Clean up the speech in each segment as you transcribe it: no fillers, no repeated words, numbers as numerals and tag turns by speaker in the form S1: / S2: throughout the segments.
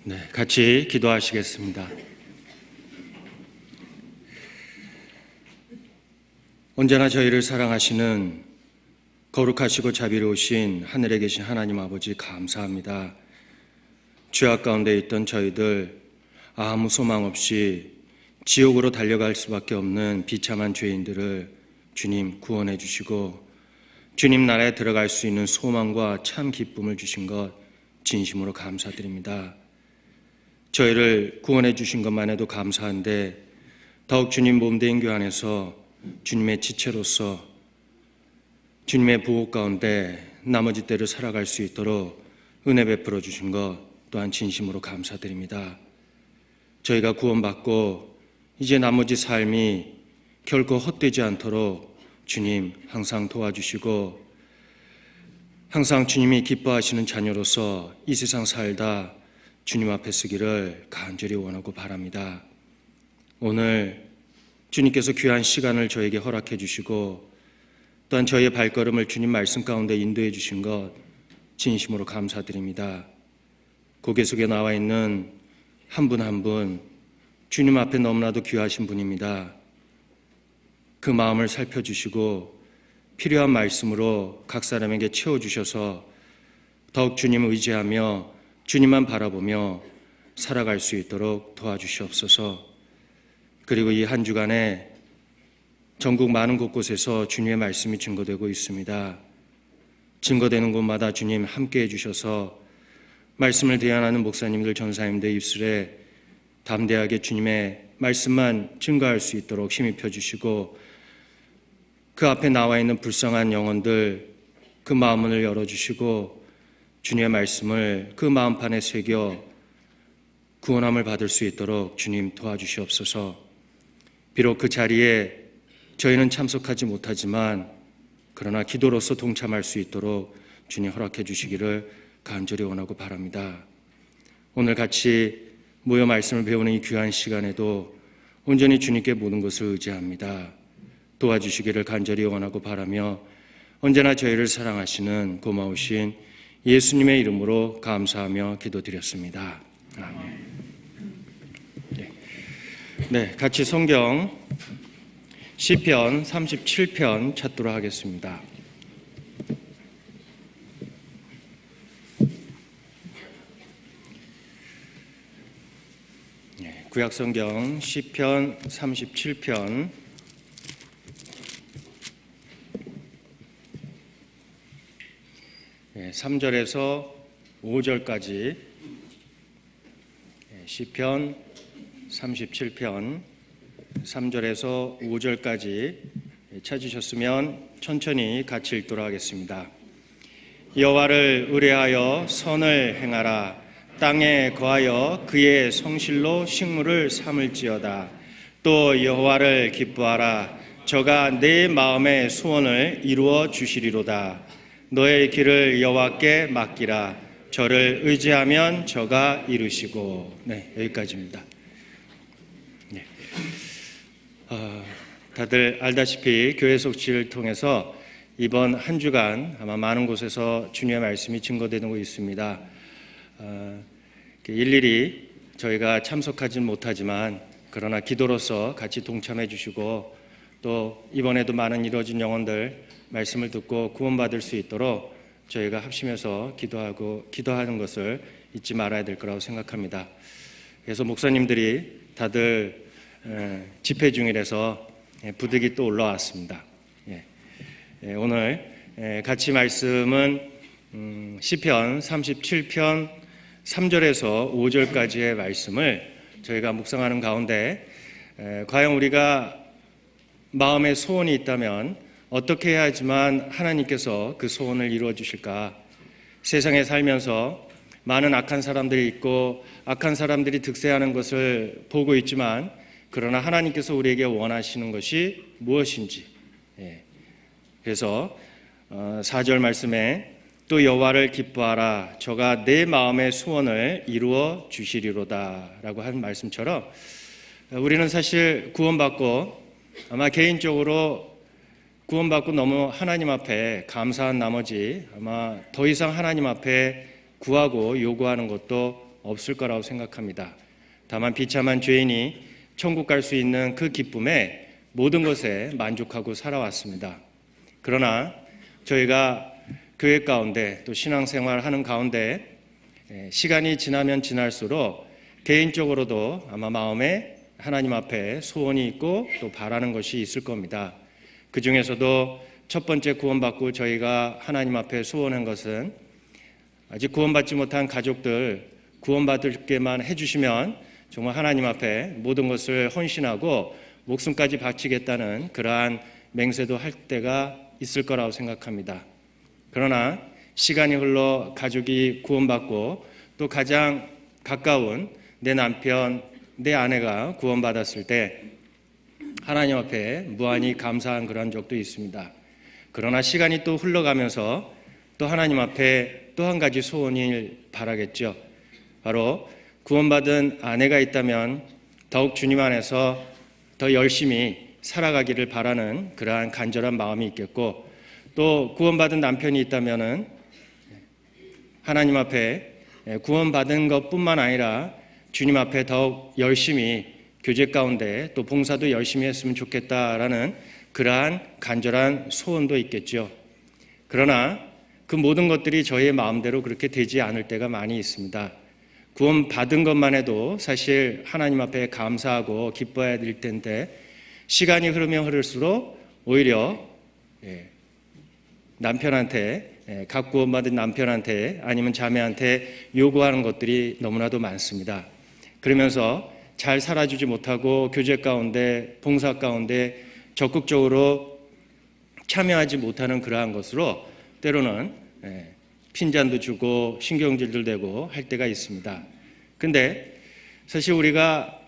S1: 네, 같이 기도하시겠습니다. 언제나 저희를 사랑하시는 거룩하시고 자비로우신 하늘에 계신 하나님 아버지 감사합니다. 죄악 가운데 있던 저희들 아무 소망 없이 지옥으로 달려갈 수밖에 없는 비참한 죄인들을 주님 구원해 주시고 주님 나라에 들어갈 수 있는 소망과 참 기쁨을 주신 것 진심으로 감사드립니다. 저희를 구원해 주신 것만 해도 감사한데 더욱 주님 몸된 교회 안에서 주님의 지체로서 주님의 보호 가운데 나머지 때를 살아갈 수 있도록 은혜 베풀어 주신 것 또한 진심으로 감사드립니다. 저희가 구원받고 이제 나머지 삶이 결코 헛되지 않도록 주님 항상 도와주시고 항상 주님이 기뻐하시는 자녀로서 이 세상 살다 주님 앞에 서기를 간절히 원하고 바랍니다. 오늘 주님께서 귀한 시간을 저에게 허락해 주시고 또한 저희의 발걸음을 주님 말씀 가운데 인도해 주신 것 진심으로 감사드립니다. 고개 속에 나와 있는 한 분 한 분 주님 앞에 너무나도 귀하신 분입니다. 그 마음을 살펴주시고 필요한 말씀으로 각 사람에게 채워주셔서 더욱 주님을 의지하며 주님만 바라보며 살아갈 수 있도록 도와주시옵소서. 그리고 이 한 주간에 전국 많은 곳곳에서 주님의 말씀이 증거되고 있습니다. 증거되는 곳마다 주님 함께해 주셔서 말씀을 대언하는 목사님들, 전사님들 입술에 담대하게 주님의 말씀만 증거할 수 있도록 힘입혀 주시고 그 앞에 나와 있는 불쌍한 영혼들 그 마음문을 열어주시고 주님의 말씀을 그 마음판에 새겨 구원함을 받을 수 있도록 주님 도와주시옵소서. 비록 그 자리에 저희는 참석하지 못하지만 그러나 기도로서 동참할 수 있도록 주님 허락해 주시기를 간절히 원하고 바랍니다. 오늘 같이 모여 말씀을 배우는 이 귀한 시간에도 온전히 주님께 모든 것을 의지합니다. 도와주시기를 간절히 원하고 바라며 언제나 저희를 사랑하시는 고마우신 예수님의 이름으로 감사하며 기도드렸습니다. 아멘. 네, 같이 성경 시편 37편 찾도록 하겠습니다. 구약 성경 시편 37편 3절에서 5절까지 시편 37편 3절에서 5절까지 찾으셨으면 천천히 같이 읽도록 하겠습니다. 여호와를 의뢰하여 선을 행하라. 땅에 거하여 그의 성실로 식물을 삼을지어다. 또 여호와를 기뻐하라. 저가 내 마음의 소원을 이루어 주시리로다. 너의 길을 여호와께 맡기라. 저를 의지하면 저가 이루시고. 네, 여기까지입니다. 네. 다들 알다시피 교회 속지를 통해서 이번 한 주간 아마 많은 곳에서 주님의 말씀이 증거되고 있습니다. 일일이 저희가 참석하지는 못하지만 그러나 기도로서 같이 동참해 주시고 또 이번에도 많은 이루어진 영혼들 말씀을 듣고 구원받을 수 있도록 저희가 합심해서 기도하는 것을 잊지 말아야 될 거라고 생각합니다. 그래서 목사님들이 다들 집회 중이라서 부득이 또 올라왔습니다. 오늘 같이 말씀은 시편 37편 3절에서 5절까지의 말씀을 저희가 묵상하는 가운데 과연 우리가 마음에 소원이 있다면 어떻게 해야 하지만 하나님께서 그 소원을 이루어 주실까? 세상에 살면서 많은 악한 사람들이 있고 악한 사람들이 득세하는 것을 보고 있지만 그러나 하나님께서 우리에게 원하시는 것이 무엇인지 그래서 4절 말씀에 또 여호와를 기뻐하라. 저가 내 마음의 소원을 이루어 주시리로다 라고 한 말씀처럼 우리는 사실 구원받고 아마 개인적으로 구원받고 너무 하나님 앞에 감사한 나머지 아마 더 이상 하나님 앞에 구하고 요구하는 것도 없을 거라고 생각합니다. 다만 비참한 죄인이 천국 갈 수 있는 그 기쁨에 모든 것에 만족하고 살아왔습니다. 그러나 저희가 교회 가운데 또 신앙생활하는 가운데 시간이 지나면 지날수록 개인적으로도 아마 마음에 하나님 앞에 소원이 있고 또 바라는 것이 있을 겁니다. 그 중에서도 첫 번째 구원받고 저희가 하나님 앞에 소원한 것은 아직 구원받지 못한 가족들 구원받을게만 해주시면 정말 하나님 앞에 모든 것을 헌신하고 목숨까지 바치겠다는 그러한 맹세도 할 때가 있을 거라고 생각합니다. 그러나 시간이 흘러 가족이 구원받고 또 가장 가까운 내 남편, 내 아내가 구원받았을 때 하나님 앞에 무한히 감사한 그런 적도 있습니다. 그러나 시간이 또 흘러가면서 또 하나님 앞에 또 한 가지 소원을 바라겠죠. 바로 구원받은 아내가 있다면 더욱 주님 안에서 더 열심히 살아가기를 바라는 그러한 간절한 마음이 있겠고, 또 구원받은 남편이 있다면 하나님 앞에 구원받은 것뿐만 아니라 주님 앞에 더욱 열심히 교제 가운데 또 봉사도 열심히 했으면 좋겠다라는 그러한 간절한 소원도 있겠죠. 그러나 그 모든 것들이 저희의 마음대로 그렇게 되지 않을 때가 많이 있습니다. 구원받은 것만 해도 사실 하나님 앞에 감사하고 기뻐해야 될 텐데 시간이 흐르면 흐를수록 오히려 남편한테, 각 구원받은 남편한테 아니면 자매한테 요구하는 것들이 너무나도 많습니다. 그러면서 잘 살아주지 못하고 교제 가운데, 봉사 가운데 적극적으로 참여하지 못하는 그러한 것으로 때로는 핀잔도 주고 신경질도 내고 할 때가 있습니다. 근데 사실 우리가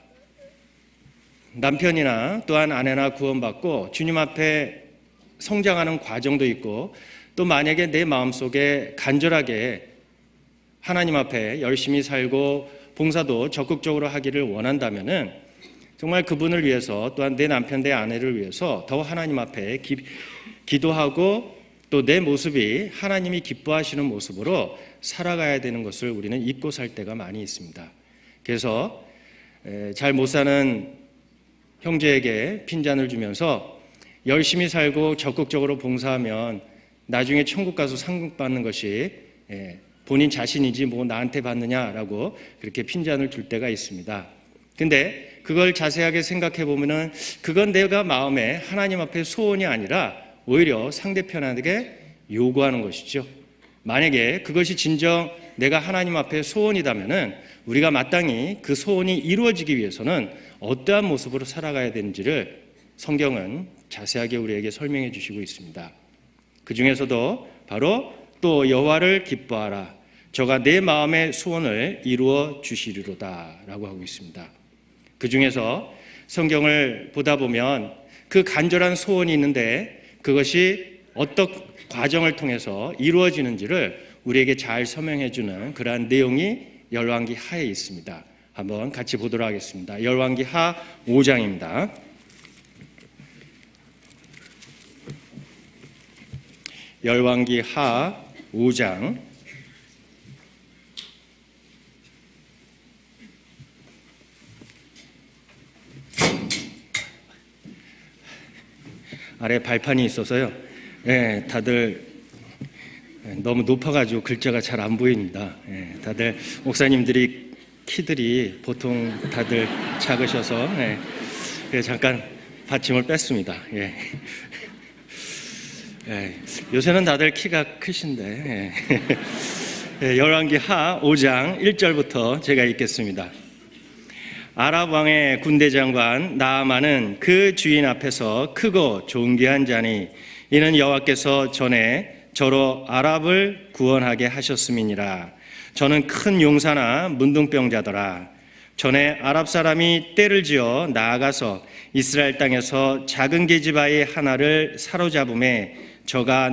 S1: 남편이나 또한 아내나 구원받고 주님 앞에 성장하는 과정도 있고, 또 만약에 내 마음속에 간절하게 하나님 앞에 열심히 살고 봉사도 적극적으로 하기를 원한다면은 정말 그분을 위해서 또한 내 남편, 내 아내를 위해서 더 하나님 앞에 기도하고 또 내 모습이 하나님이 기뻐하시는 모습으로 살아가야 되는 것을 우리는 잊고 살 때가 많이 있습니다. 그래서 잘 못 사는 형제에게 핀잔을 주면서 열심히 살고 적극적으로 봉사하면 나중에 천국 가서 상급 받는 것이 본인 자신이지 뭐 나한테 받느냐라고 그렇게 핀잔을 줄 때가 있습니다. 근데 그걸 자세하게 생각해 보면은 그건 내가 마음에 하나님 앞에 소원이 아니라 오히려 상대편에게 요구하는 것이죠. 만약에 그것이 진정 내가 하나님 앞에 소원이라면은 우리가 마땅히 그 소원이 이루어지기 위해서는 어떠한 모습으로 살아가야 되는지를 성경은 자세하게 우리에게 설명해 주시고 있습니다. 그 중에서도 바로 또 여호와를 기뻐하라, 저가 내 마음의 소원을 이루어 주시리로다 라고 하고 있습니다. 그 중에서 성경을 보다 보면 그 간절한 소원이 있는데 그것이 어떤 과정을 통해서 이루어지는지를 우리에게 잘 설명해 주는 그러한 내용이 열왕기 하에 있습니다. 한번 같이 보도록 하겠습니다. 열왕기 하 5장입니다. 열왕기 하 5장 아래 발판이 있어서요. 다들 너무 높아가지고 글자가 잘 안 보입니다. 다들 목사님들이 키들이 보통 다들 작으셔서 잠깐 받침을 뺐습니다. 요새는 다들 키가 크신데 열왕기 하 5장 1절부터 제가 읽겠습니다. 아랍 왕의 군대 장관 나아만은 그 주인 앞에서 크고 존귀한 자니 이는 여호와께서 전에 저로 아랍을 구원하게 하셨음이니라. 저는 큰 용사나 문둥병자더라. 전에 아랍 사람이 떼를 지어 나아가서 이스라엘 땅에서 작은 계집아이 하나를 사로잡음에 저가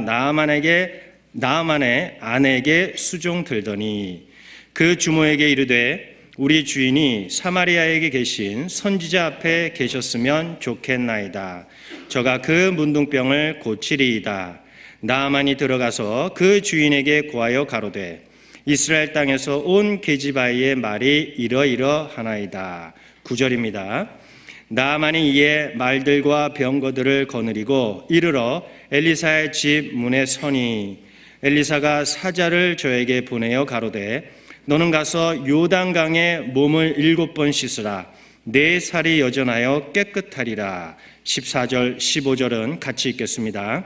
S1: 나아만의 아내에게 수종 들더니 그 주모에게 이르되 우리 주인이 사마리아에 계신 선지자 앞에 계셨으면 좋겠나이다. 저가 그 문둥병을 고치리이다. 나아만이 들어가서 그 주인에게 고하여 가로되 이스라엘 땅에서 온 게지바이의 말이 이러이러하나이다. 9절입니다. 나아만이 이에 말들과 병거들을 거느리고 이르러 엘리사의 집 문에 서니 엘리사가 사자를 저에게 보내어 가로되 너는 가서 요단강에 몸을 7번 씻으라. 내 살이 여전하여 깨끗하리라. 14절 15절은 같이 읽겠습니다.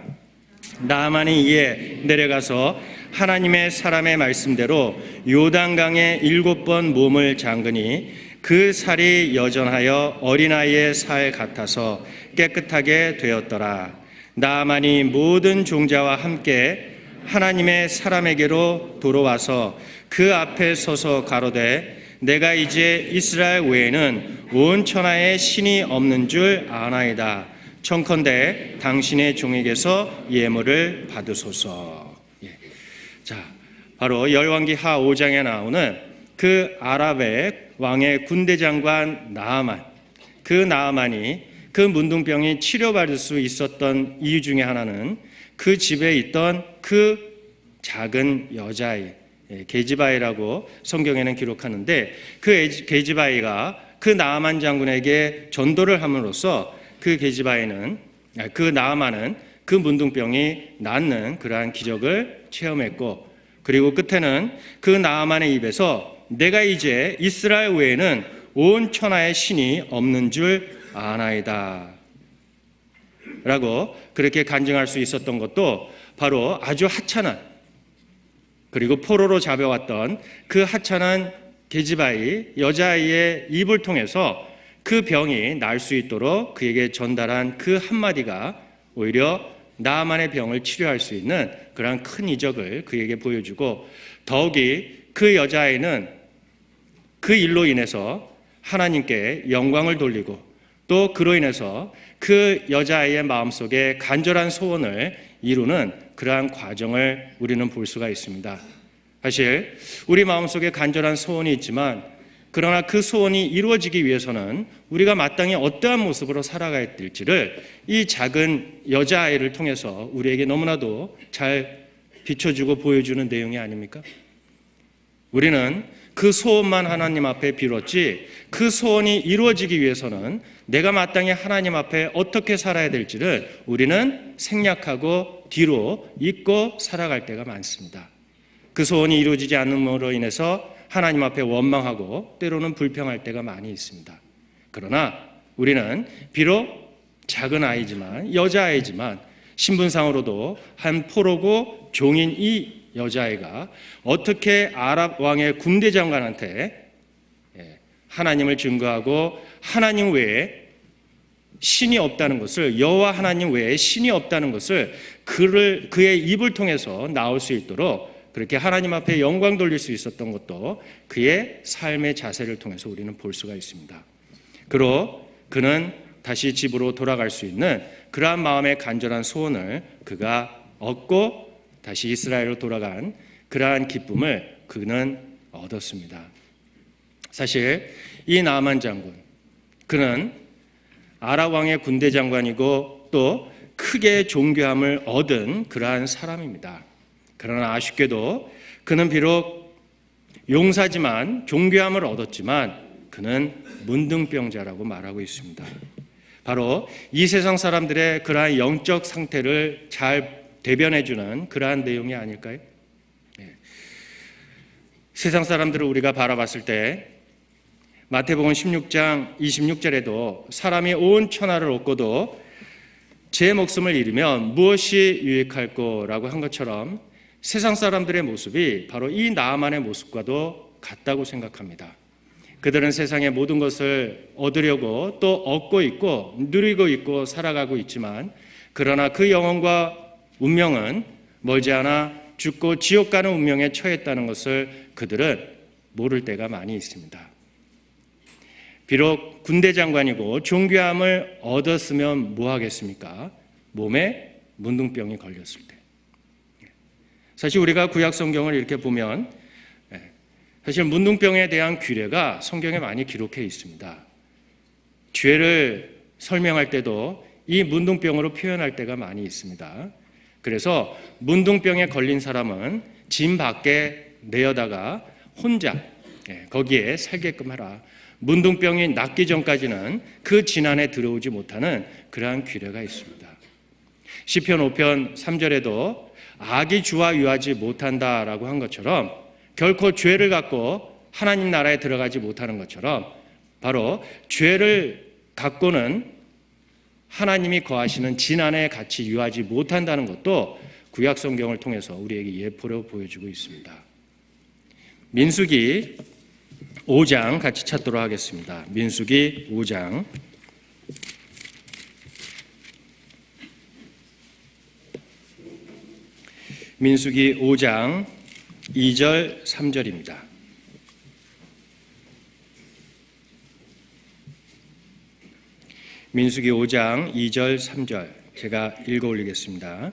S1: 나아만이 이에 내려가서 하나님의 사람의 말씀대로 요단강에 7번 몸을 잠그니 그 살이 여전하여 어린아이의 살 같아서 깨끗하게 되었더라. 나아만이 모든 종자와 함께 하나님의 사람에게로 돌아와서 그 앞에 서서 가로되 내가 이제 이스라엘 외에는 온 천하에 신이 없는 줄 아나이다. 청컨대 당신의 종에게서 예물을 받으소서. 자, 바로 열왕기하 5장에 나오는 그 아랍의 왕의 군대 장관 나아만, 그 나아만이 그 문둥병이 치료받을 수 있었던 이유 중에 하나는 그 집에 있던 그 작은 여자아이, 게지바이라고 성경에는 기록하는데 그 게지바이가 그 나아만 장군에게 전도를 함으로써 그 나아만은 그 문둥병이 낫는 그러한 기적을 체험했고, 그리고 끝에는 그 나아만의 입에서 내가 이제 이스라엘 외에는 온 천하에 신이 없는 줄 아나이다 라고 그렇게 간증할 수 있었던 것도 바로 아주 하찮은, 그리고 포로로 잡아왔던 그 하찮은 게지바이 여자아이의 입을 통해서 그 병이 날 수 있도록 그에게 전달한 그 한마디가 오히려 나아만의 병을 치료할 수 있는 그러한 큰 이적을 그에게 보여주고, 더욱이 그 여자아이는 그 일로 인해서 하나님께 영광을 돌리고 또 그로 인해서 그 여자아이의 마음속에 간절한 소원을 이루는 그러한 과정을 우리는 볼 수가 있습니다. 사실 우리 마음속에 간절한 소원이 있지만, 그러나 그 소원이 이루어지기 위해서는 우리가 마땅히 어떠한 모습으로 살아가야 될지를 이 작은 여자아이를 통해서 우리에게 너무나도 잘 비춰주고 보여주는 내용이 아닙니까? 우리는 그 소원만 하나님 앞에 빌었지, 그 소원이 이루어지기 위해서는 내가 마땅히 하나님 앞에 어떻게 살아야 될지를 우리는 생략하고 뒤로 잊고 살아갈 때가 많습니다. 그 소원이 이루어지지 않음으로 인해서 하나님 앞에 원망하고 때로는 불평할 때가 많이 있습니다. 그러나 우리는 비록 작은 아이지만, 여자아이지만 신분상으로도 한 포로고 종인 이 여자아이가 어떻게 아랍 왕의 군대 장관한테 하나님을 증거하고 하나님 외에 신이 없다는 것을, 여호와 하나님 외에 신이 없다는 것을 그의 입을 통해서 나올 수 있도록 그렇게 하나님 앞에 영광 돌릴 수 있었던 것도 그의 삶의 자세를 통해서 우리는 볼 수가 있습니다. 그로 그는 다시 집으로 돌아갈 수 있는 그러한 마음의 간절한 소원을 그가 얻고 다시 이스라엘로 돌아간 그러한 기쁨을 그는 얻었습니다. 사실 이 나아만 장군, 그는 아랍 왕의 군대 장관이고 또 크게 존귀함을 얻은 그러한 사람입니다. 그러나 아쉽게도 그는 비록 용사지만 존귀함을 얻었지만 그는 문둥병자라고 말하고 있습니다. 바로 이 세상 사람들의 그러한 영적 상태를 잘 대변해주는 그러한 내용이 아닐까요? 세상 사람들을 우리가 바라봤을 때 마태복음 16장 26절에도 사람이 온 천하를 얻고도 제 목숨을 잃으면 무엇이 유익할꼬라고 한 것처럼 세상 사람들의 모습이 바로 이 나아만의 모습과도 같다고 생각합니다. 그들은 세상의 모든 것을 얻으려고 또 얻고 있고 누리고 있고 살아가고 있지만, 그러나 그 영혼과 운명은 멀지 않아 죽고 지옥 가는 운명에 처했다는 것을 그들은 모를 때가 많이 있습니다. 비록 군대 장관이고 존귀함을 얻었으면 뭐 하겠습니까? 몸에 문둥병이 걸렸을 때. 사실 우리가 구약 성경을 이렇게 보면 사실 문둥병에 대한 규례가 성경에 많이 기록해 있습니다. 죄를 설명할 때도 이 문둥병으로 표현할 때가 많이 있습니다. 그래서 문둥병에 걸린 사람은 진 밖에 내어다가 혼자 거기에 살게끔 하라. 문둥병이 낫기 전까지는 그 진 안에 들어오지 못하는 그러한 규례가 있습니다. 시편 5편 3절에도 악이 주와 유하지 못한다라고 한 것처럼 결코 죄를 갖고 하나님 나라에 들어가지 못하는 것처럼 바로 죄를 갖고는 하나님이 거하시는 진 안에 같이 유하지 못한다는 것도 구약 성경을 통해서 우리에게 예표로 보여주고 있습니다. 민수기 5장 같이 찾도록 하겠습니다. 민수기 5장 민수기 5장 2절 3절입니다. 민수기 5장 2절 3절 제가 읽어 올리겠습니다.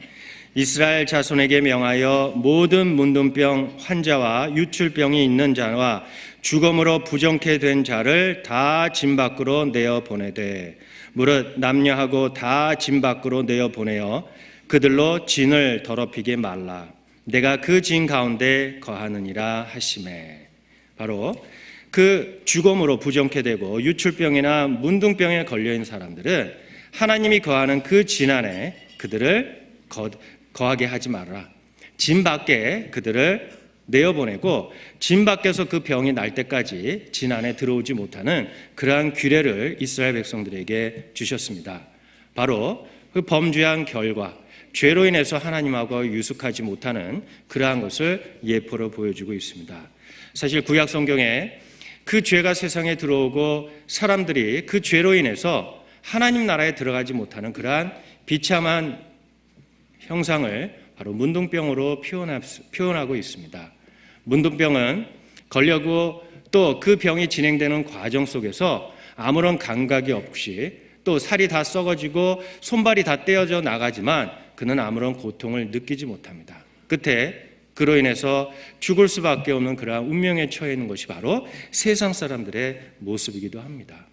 S1: 이스라엘 자손에게 명하여 모든 문둥병 환자와 유출병이 있는 자와 죽음으로 부정케 된 자를 다 진 밖으로 내어 보내되 무릇 남녀하고 다 진 밖으로 내어 보내어 그들로 진을 더럽히게 말라. 내가 그 진 가운데 거하느니라 하시매. 바로 그 죽음으로 부정케 되고 유출병이나 문둥병에 걸려있는 사람들은 하나님이 거하는 그 진 안에 그들을 거하게 하지 말아라. 진 밖에 그들을 내어보내고 진 밖에서 그 병이 날 때까지 진 안에 들어오지 못하는 그러한 규례를 이스라엘 백성들에게 주셨습니다. 바로 그 범죄한 결과, 죄로 인해서 하나님하고 유숙하지 못하는 그러한 것을 예표로 보여주고 있습니다. 사실 구약 성경에 그 죄가 세상에 들어오고 사람들이 그 죄로 인해서 하나님 나라에 들어가지 못하는 그러한 비참한 형상을 바로 문둥병으로 표현하고 있습니다. 문둥병은 걸려고 또 그 병이 진행되는 과정 속에서 아무런 감각이 없이 또 살이 다 썩어지고 손발이 다 떼어져 나가지만 그는 아무런 고통을 느끼지 못합니다. 끝에 그로 인해서 죽을 수밖에 없는 그러한 운명에 처해 있는 것이 바로 세상 사람들의 모습이기도 합니다.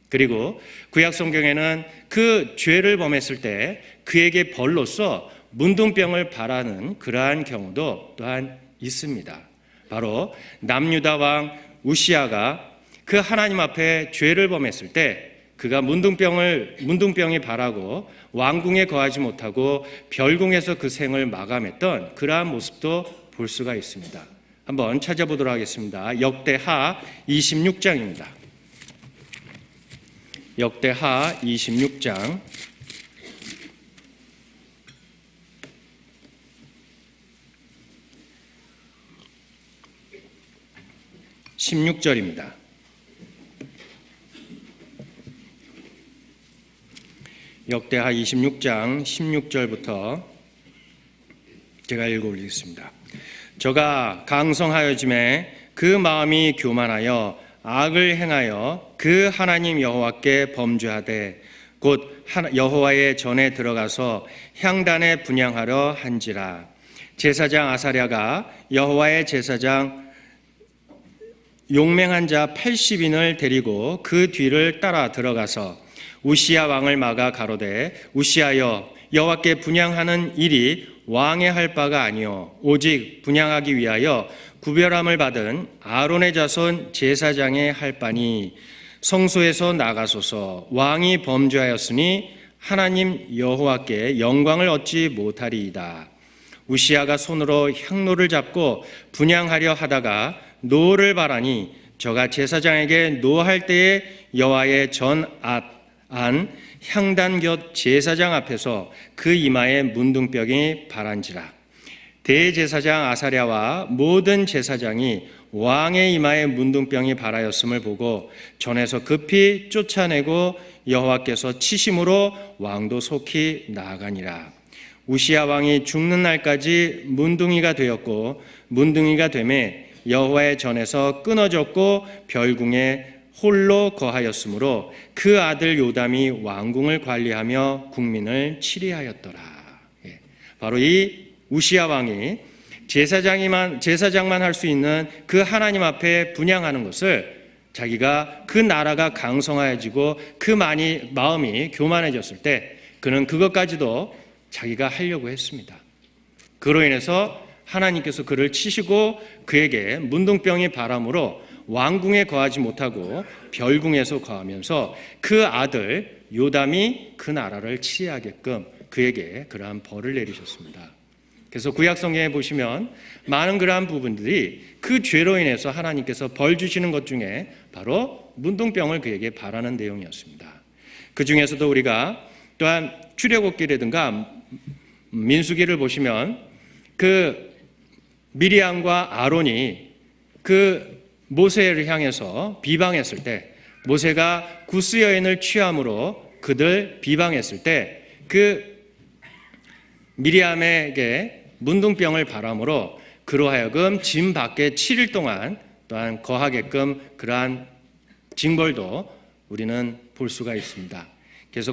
S1: 그리고 구약 성경에는 그 죄를 범했을 때 그에게 벌로서 문둥병을 바라는 그러한 경우도 또한 있습니다. 바로 남유다 왕 우시아가 그 하나님 앞에 죄를 범했을 때 그가 문둥병이 바라고 왕궁에 거하지 못하고 별궁에서 그 생을 마감했던 그러한 모습도 볼 수가 있습니다. 한번 찾아보도록 하겠습니다. 역대하 26장입니다. 역대하 26장 16절입니다. 역대하 26장 16절부터 제가 읽어 올리겠습니다. 저가 강성하여짐에 그 마음이 교만하여 악을 행하여 그 하나님 여호와께 범죄하되 곧 여호와의 전에 들어가서 향단에 분향하려 한지라. 제사장 아사랴가 여호와의 제사장 용맹한 자 80인을 데리고 그 뒤를 따라 들어가서 우시야 왕을 막아 가로되 우시하여 여호와께 분향하는 일이 왕의 할 바가 아니요 오직 분향하기 위하여 구별함을 받은 아론의 자손 제사장의 할 바니 성소에서 나가소서. 왕이 범죄하였으니 하나님 여호와께 영광을 얻지 못하리이다. 우시야가 손으로 향로를 잡고 분향하려 하다가 노를 바라니 저가 제사장에게 노할 때에 여호와의 전 안 향단 곁 제사장 앞에서 그 이마에 문둥병이 바란지라. 대제사장 아사랴와 모든 제사장이 왕의 이마에 문둥병이 바라였음을 보고 전에서 급히 쫓아내고 여호와께서 치심으로 왕도 속히 나아가니라. 우시야 왕이 죽는 날까지 문둥이가 되었고 문둥이가 되매 여호와의 전에서 끊어졌고 별궁에 홀로 거하였으므로 그 아들 요담이 왕궁을 관리하며 국민을 치리하였더라. 바로 이 우시야 왕이 제사장만 할 수 있는 그 하나님 앞에 분향하는 것을 자기가 그 나라가 강성해지고 그 마음이 교만해졌을 때 그는 그것까지도 자기가 하려고 했습니다. 그로 인해서 하나님께서 그를 치시고 그에게 문둥병이 바람으로 왕궁에 거하지 못하고 별궁에서 거하면서 그 아들 요담이 그 나라를 치리하게끔 그에게 그러한 벌을 내리셨습니다. 그래서 구약 성경에 보시면 많은 그러한 부분들이 그 죄로 인해서 하나님께서 벌 주시는 것 중에 바로 문둥병을 그에게 바라는 내용이었습니다. 그 중에서도 우리가 또한 출애굽기라든가 민수기를 보시면 그 미리암과 아론이 그 모세를 향해서 비방했을 때, 모세가 구스 여인을 취함으로 그들 비방했을 때 그 미리암에게 문둥병을 바람으로 그로 하여금 짐 밖에 7일 동안 또한 거하게끔 그러한 징벌도 우리는 볼 수가 있습니다. 그래서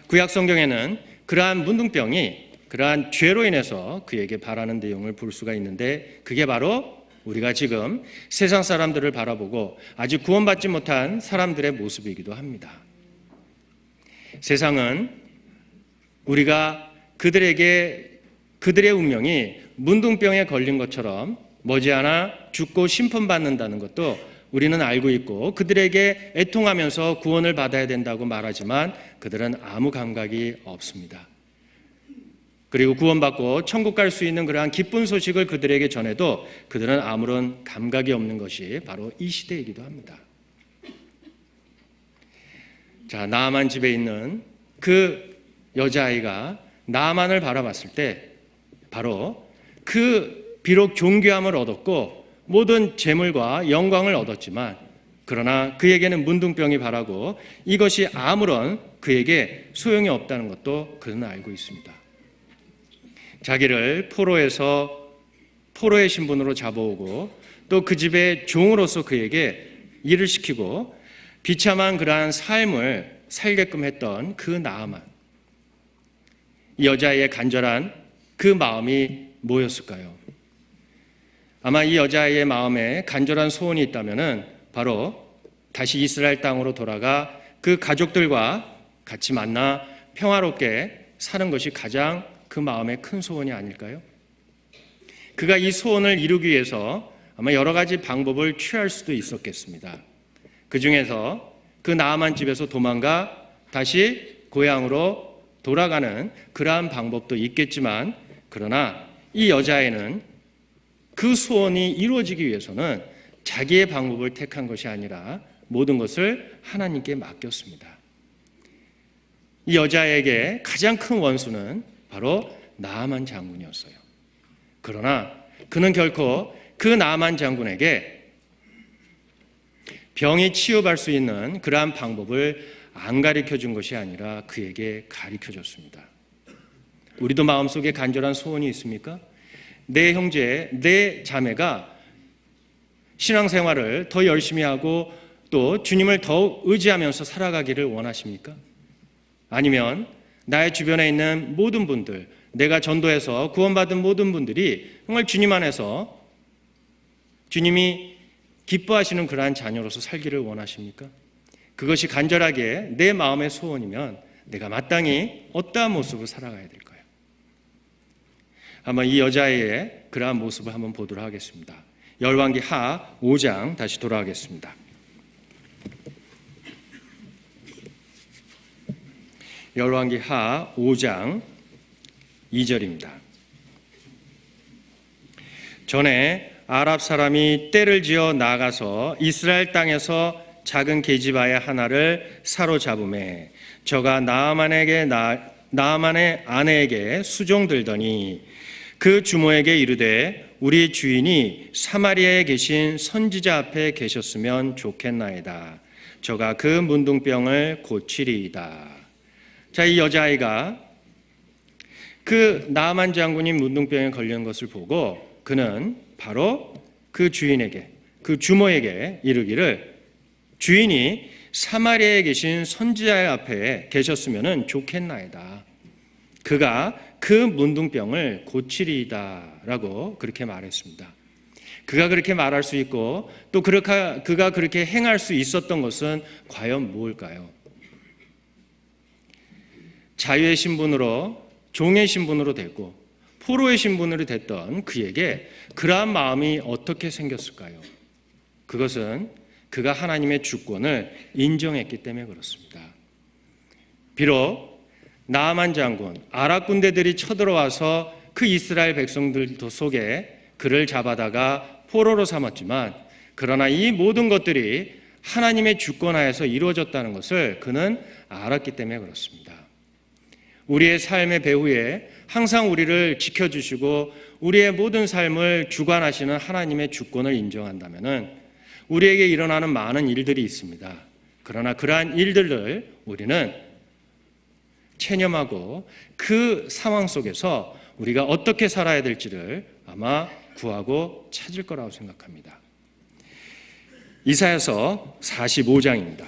S1: 구약 성경에는 그러한 문둥병이 그러한 죄로 인해서 그에게 바라는 내용을 볼 수가 있는데, 그게 바로 우리가 지금 세상 사람들을 바라보고 아직 구원받지 못한 사람들의 모습이기도 합니다. 세상은 우리가 그들의 운명이 문둥병에 걸린 것처럼 머지않아 죽고 심판받는다는 것도 우리는 알고 있고, 그들에게 애통하면서 구원을 받아야 된다고 말하지만 그들은 아무 감각이 없습니다. 그리고 구원받고 천국 갈 수 있는 그러한 기쁜 소식을 그들에게 전해도 그들은 아무런 감각이 없는 것이 바로 이 시대이기도 합니다. 자, 나아만 집에 있는 그 여자아이가 나아만을 바라봤을 때 바로 그 비록 존귀함을 얻었고 모든 재물과 영광을 얻었지만, 그러나 그에게는 문둥병이 바라고 이것이 아무런 그에게 소용이 없다는 것도 그는 알고 있습니다. 자기를 포로의 신분으로 잡아오고 또 그 집의 종으로서 그에게 일을 시키고 비참한 그러한 삶을 살게끔 했던 그 나아만, 이 여자의 간절한 그 마음이 뭐였을까요? 아마 이 여자의 마음에 간절한 소원이 있다면 바로 다시 이스라엘 땅으로 돌아가 그 가족들과 같이 만나 평화롭게 사는 것이 가장 그 마음의 큰 소원이 아닐까요? 그가 이 소원을 이루기 위해서 아마 여러 가지 방법을 취할 수도 있었겠습니다. 그 중에서 그 나아만 집에서 도망가 다시 고향으로 돌아가는 그러한 방법도 있겠지만, 그러나 이 여자애는 그 소원이 이루어지기 위해서는 자기의 방법을 택한 것이 아니라 모든 것을 하나님께 맡겼습니다. 이 여자에게 가장 큰 원수는 바로 나아만 장군이었어요. 그러나 그는 결코 그 나아만 장군에게 병이 치유할 수 있는 그러한 방법을 안 가르쳐 준 것이 아니라 그에게 가르쳐 줬습니다. 우리도 마음속에 간절한 소원이 있습니까? 내 형제, 내 자매가 신앙생활을 더 열심히 하고 또 주님을 더 의지하면서 살아가기를 원하십니까? 아니면 나의 주변에 있는 모든 분들, 내가 전도해서 구원받은 모든 분들이 정말 주님 안에서 주님이 기뻐하시는 그러한 자녀로서 살기를 원하십니까? 그것이 간절하게 내 마음의 소원이면 내가 마땅히 어떠한 모습을 살아가야 될까요? 아마 이 여자의 그러한 모습을 한번 보도록 하겠습니다. 열왕기 하 5장 다시 돌아가겠습니다. 열왕기 하 5장 2절입니다. 전에 아랍 사람이 떼를 지어 나가서 이스라엘 땅에서 작은 계집아이 하나를 사로잡음에 저가 나아만의 아내에게 수종들더니 그 주모에게 이르되 우리 주인이 사마리아에 계신 선지자 앞에 계셨으면 좋겠나이다. 저가 그 문둥병을 고치리이다. 자, 이 여자아이가 그 나아만 장군이 문둥병에 걸린 것을 보고 그는 바로 그 주인에게, 그 주모에게 이르기를 주인이 사마리아에 계신 선지자 앞에 계셨으면 좋겠나이다. 그가 그 문둥병을 고치리이다 라고 그렇게 말했습니다. 그가 그렇게 말할 수 있고 또 그가 그렇게 행할 수 있었던 것은 과연 무엇일까요? 자유의 신분으로, 종의 신분으로 됐고 포로의 신분으로 됐던 그에게 그러한 마음이 어떻게 생겼을까요? 그것은 그가 하나님의 주권을 인정했기 때문에 그렇습니다. 비록 나아만 장군, 아랍 군대들이 쳐들어와서 그 이스라엘 백성들 속에 그를 잡아다가 포로로 삼았지만, 그러나 이 모든 것들이 하나님의 주권하에서 이루어졌다는 것을 그는 알았기 때문에 그렇습니다. 우리의 삶의 배후에 항상 우리를 지켜주시고 우리의 모든 삶을 주관하시는 하나님의 주권을 인정한다면 우리에게 일어나는 많은 일들이 있습니다. 그러나 그러한 일들을 우리는 체념하고 그 상황 속에서 우리가 어떻게 살아야 될지를 아마 구하고 찾을 거라고 생각합니다. 이사야서 45장입니다.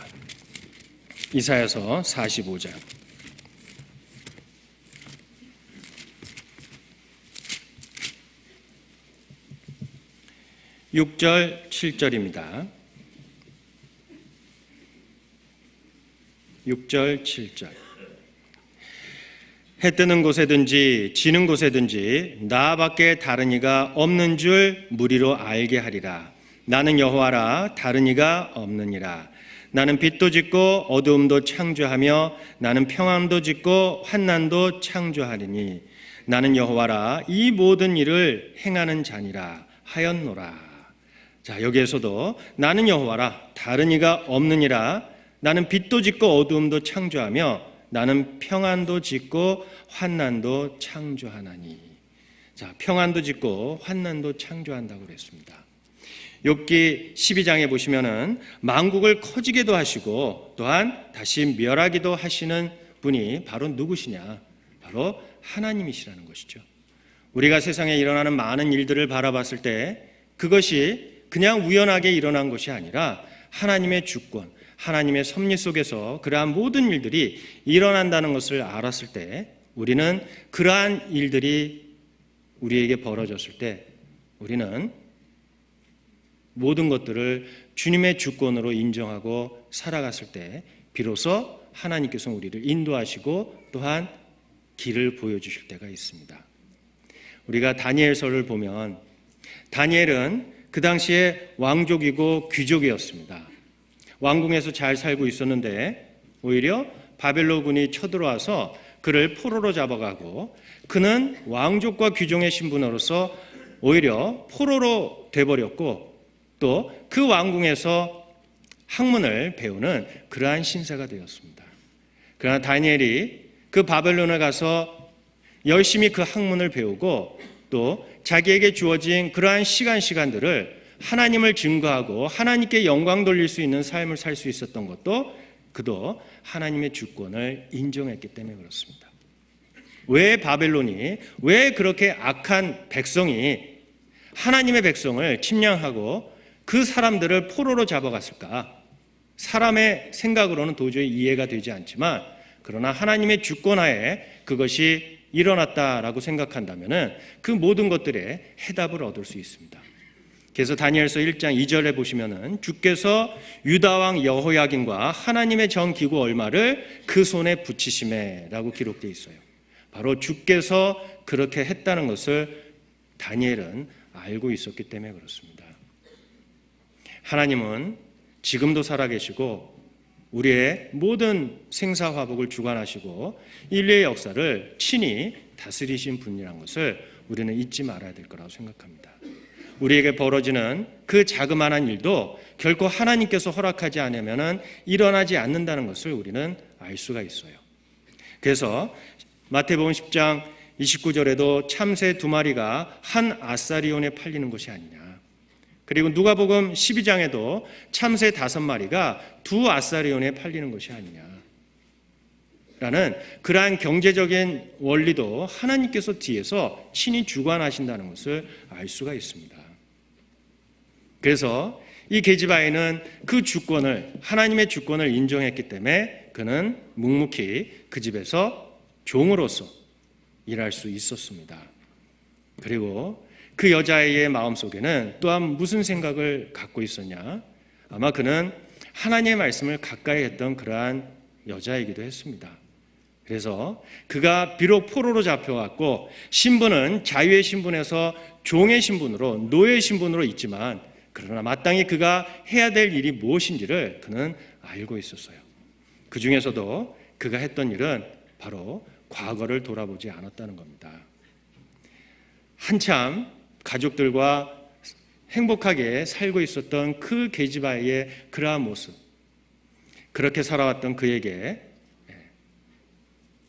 S1: 이사야서 45장. 6절, 7절입니다. 6절, 7절. 해 뜨는 곳에든지 지는 곳에든지 나밖에 다른 이가 없는 줄 무리로 알게 하리라. 나는 여호와라, 다른 이가 없느니라. 나는 빛도 짓고 어두움도 창조하며 나는 평안도 짓고 환난도 창조하리니 나는 여호와라, 이 모든 일을 행하는 자니라 하였노라. 자, 여기에서도 나는 여호와라, 다른 이가 없느니라. 나는 빛도 짓고 어두움도 창조하며 나는 평안도 짓고 환난도 창조하나니. 자, 평안도 짓고 환난도 창조한다고 그랬습니다. 욥기 12장에 보시면은 만국을 커지게도 하시고 또한 다시 멸하기도 하시는 분이 바로 누구시냐? 바로 하나님이시라는 것이죠. 우리가 세상에 일어나는 많은 일들을 바라봤을 때 그것이 그냥 우연하게 일어난 것이 아니라 하나님의 주권, 하나님의 섭리 속에서 그러한 모든 일들이 일어난다는 것을 알았을 때 우리는 그러한 일들이 우리에게 벌어졌을 때 우리는 모든 것들을 주님의 주권으로 인정하고 살아갔을 때 비로소 하나님께서 우리를 인도하시고 또한 길을 보여주실 때가 있습니다. 우리가 다니엘서를 보면 다니엘은 그 당시에 왕족이고 귀족이었습니다. 왕궁에서 잘 살고 있었는데 오히려 바벨론군이 쳐들어와서 그를 포로로 잡아가고 그는 왕족과 귀족의 신분으로서 오히려 포로로 돼버렸고 또 그 왕궁에서 학문을 배우는 그러한 신세가 되었습니다. 그러나 다니엘이 그 바벨론에 가서 열심히 그 학문을 배우고 또 자기에게 주어진 그러한 시간들을 하나님을 증거하고 하나님께 영광 돌릴 수 있는 삶을 살 수 있었던 것도 그도 하나님의 주권을 인정했기 때문에 그렇습니다. 왜 바벨론이, 왜 그렇게 악한 백성이 하나님의 백성을 침략하고 그 사람들을 포로로 잡아갔을까? 사람의 생각으로는 도저히 이해가 되지 않지만 그러나 하나님의 주권하에 그것이 일어났다라고 생각한다면 그 모든 것들의 해답을 얻을 수 있습니다. 그래서 다니엘서 1장 2절에 보시면은 주께서 유다 왕 여호야긴과 하나님의 전 기구 얼마를 그 손에 붙이심에라고 기록되어 있어요. 바로 주께서 그렇게 했다는 것을 다니엘은 알고 있었기 때문에 그렇습니다. 하나님은 지금도 살아계시고 우리의 모든 생사화복을 주관하시고 인류의 역사를 친히 다스리신 분이라는 것을 우리는 잊지 말아야 될 거라고 생각합니다. 우리에게 벌어지는 그 자그마한 일도 결코 하나님께서 허락하지 않으면 일어나지 않는다는 것을 우리는 알 수가 있어요. 그래서 마태복음 10장 29절에도 참새 2마리가 한 아사리온에 팔리는 것이 아니냐. 그리고 누가복음 12장에도 참새 5마리가 2 아사리온에 팔리는 것이 아니냐. 라는 그러한 경제적인 원리도 하나님께서 뒤에서 친히 주관하신다는 것을 알 수가 있습니다. 그래서 이 게지바에는 그 주권을, 하나님의 주권을 인정했기 때문에 그는 묵묵히 그 집에서 종으로서 일할 수 있었습니다. 그리고 그 여자의 마음속에는 또한 무슨 생각을 갖고 있었냐? 아마 그는 하나님의 말씀을 가까이 했던 그러한 여자이기도 했습니다. 그래서 그가 비록 포로로 잡혀왔고 신분은 자유의 신분에서 종의 신분으로, 노예의 신분으로 있지만, 그러나 마땅히 그가 해야 될 일이 무엇인지를 그는 알고 있었어요. 그 중에서도 그가 했던 일은 바로 과거를 돌아보지 않았다는 겁니다. 한참 가족들과 행복하게 살고 있었던 그 계집아이의 그러한 모습, 그렇게 살아왔던 그에게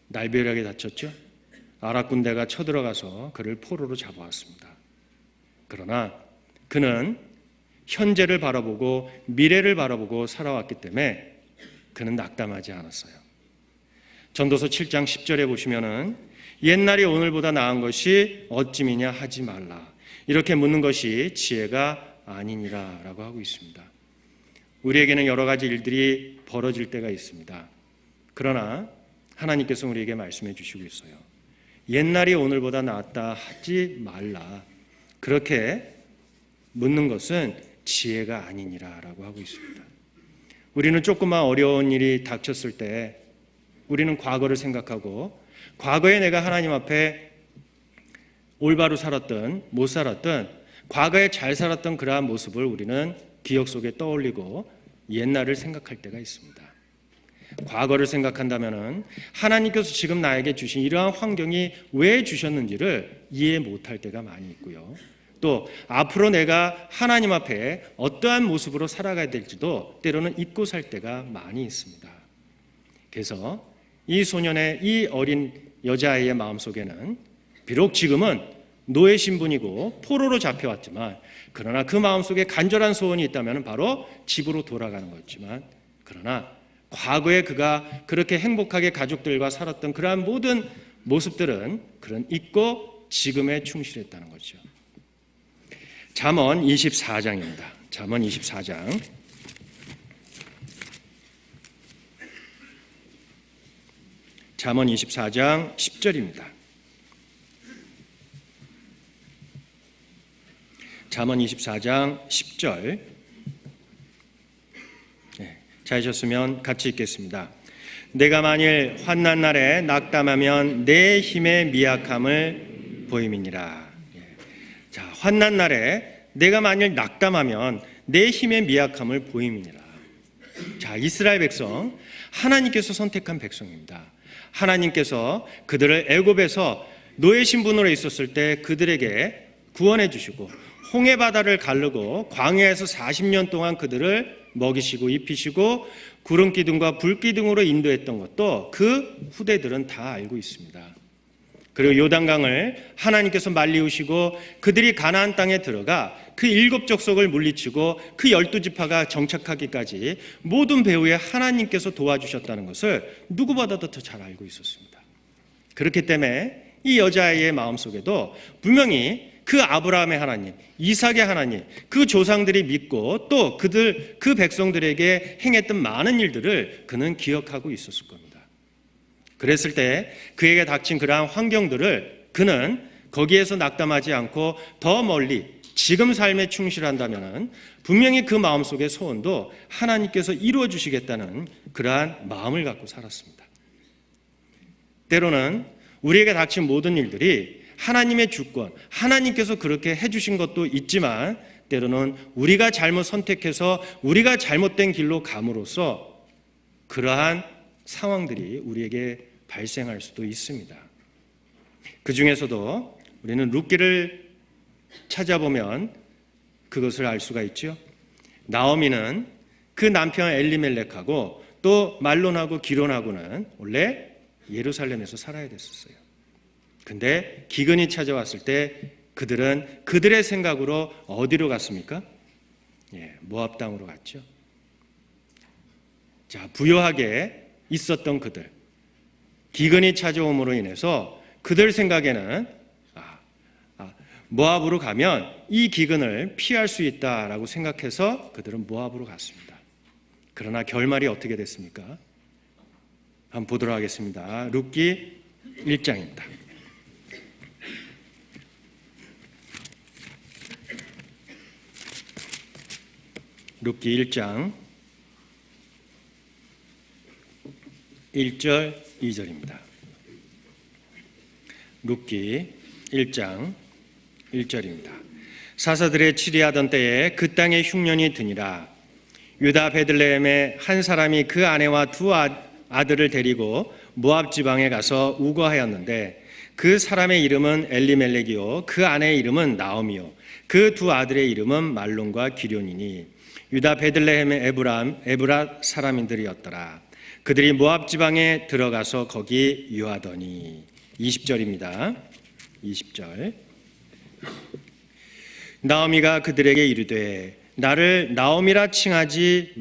S1: 날벼락이 닥쳤죠. 아랍 군대가 쳐들어가서 그를 포로로 잡아왔습니다. 그러나 그는 현재를 바라보고 미래를 바라보고 살아왔기 때문에 그는 낙담하지 않았어요. 전도서 7장 10절에 보시면은 옛날이 오늘보다 나은 것이 어찌미냐 하지 말라, 이렇게 묻는 것이 지혜가 아니니라 라고 하고 있습니다. 우리에게는 여러 가지 일들이 벌어질 때가 있습니다. 그러나 하나님께서 우리에게 말씀해 주시고 있어요. 옛날이 오늘보다 낫다 하지 말라, 그렇게 묻는 것은 지혜가 아니니라 라고 하고 있습니다. 우리는 조그만 어려운 일이 닥쳤을 때 우리는 과거를 생각하고, 과거에 내가 하나님 앞에 올바로 살았던 못 살았던, 과거에 잘 살았던 그러한 모습을 우리는 기억 속에 떠올리고 옛날을 생각할 때가 있습니다. 과거를 생각한다면 하나님께서 지금 나에게 주신 이러한 환경이 왜 주셨는지를 이해 못할 때가 많이 있고요. 또 앞으로 내가 하나님 앞에 어떠한 모습으로 살아가야 될지도 때로는 잊고 살 때가 많이 있습니다. 그래서 이 소년의, 이 어린 여자아이의 마음속에는 비록 지금은 노예 신분이고 포로로 잡혀왔지만, 그러나 그 마음속에 간절한 소원이 있다면 바로 집으로 돌아가는 거였지만, 그러나 과거에 그가 그렇게 행복하게 가족들과 살았던 그러한 모든 모습들은 그런 잊고 지금에 충실했다는 거죠. 잠언 24장입니다. 잠언 24장. 잠언 24장 10절입니다. 잠언 24장 10절. 찾으셨으면 같이 읽겠습니다. 내가 만일 환난 날에 낙담하면 내 힘의 미약함을 보임이니라. 자, 환난 날에 내가 만일 낙담하면 내 힘의 미약함을 보임이니라. 자, 이스라엘 백성, 하나님께서 선택한 백성입니다. 하나님께서 그들을 애굽에서 노예 신분으로 있었을 때 그들에게 구원해 주시고, 홍해 바다를 가르고 광야에서 40년 동안 그들을 먹이시고 입히시고 구름 기둥과 불 기둥으로 인도했던 것도 그 후대들은 다 알고 있습니다. 그리고 요단강을 하나님께서 말리우시고 그들이 가나안 땅에 들어가 그 7 족속을 물리치고 그 12지파가 정착하기까지 모든 배후에 하나님께서 도와주셨다는 것을 누구보다도 더 잘 알고 있었습니다. 그렇기 때문에 이 여자아이의 마음속에도 분명히 그 아브라함의 하나님, 이삭의 하나님, 그 조상들이 믿고 또 그 백성들에게 행했던 많은 일들을 그는 기억하고 있었을 겁니다. 그랬을 때 그에게 닥친 그러한 환경들을 그는 거기에서 낙담하지 않고 더 멀리 지금 삶에 충실한다면 분명히 그 마음속의 소원도 하나님께서 이루어 주시겠다는 그러한 마음을 갖고 살았습니다. 때로는 우리에게 닥친 모든 일들이 하나님의 주권, 하나님께서 그렇게 해주신 것도 있지만, 때로는 우리가 잘못 선택해서 우리가 잘못된 길로 감으로써 그러한 상황들이 우리에게 발생할 수도 있습니다. 그 중에서도 우리는 룻기를 찾아보면 그것을 알 수가 있죠. 나오미는 그 남편 엘리멜렉하고 또 말론하고 기론하고는 원래 예루살렘에서 살아야 됐었어요. 근데 기근이 찾아왔을 때 그들은 그들의 생각으로 어디로 갔습니까? 모압 땅으로 갔죠. 자, 부유하게 있었던 그들, 기근이 찾아옴으로 인해서 그들 생각에는 모압으로 가면 이 기근을 피할 수 있다라고 생각해서 그들은 모압으로 갔습니다. 그러나 결말이 어떻게 됐습니까? 한번 보도록 하겠습니다. 룻기 1장입니다. 룻기 1장 1절 2절입니다. 룻기 1장 1절입니다. 사사들의 치리하던 때에 그 땅에 흉년이 드니라. 유다 베들레헴에 한 사람이 그 아내와 두 아들을 데리고 모압 지방에 가서 우거하였는데 그 사람의 이름은 엘리멜렉이요 그 아내의 이름은 나오미요 그 두 아들의 이름은 말론과 기럧이니 유다 베들레헴의 에브라 사람들이었더라. 그들이 모압 지방에 들어가서 거기 유하더니 20절입니다. 20절. 나오미가 그들에게 이르되 나를 나오미라 칭하지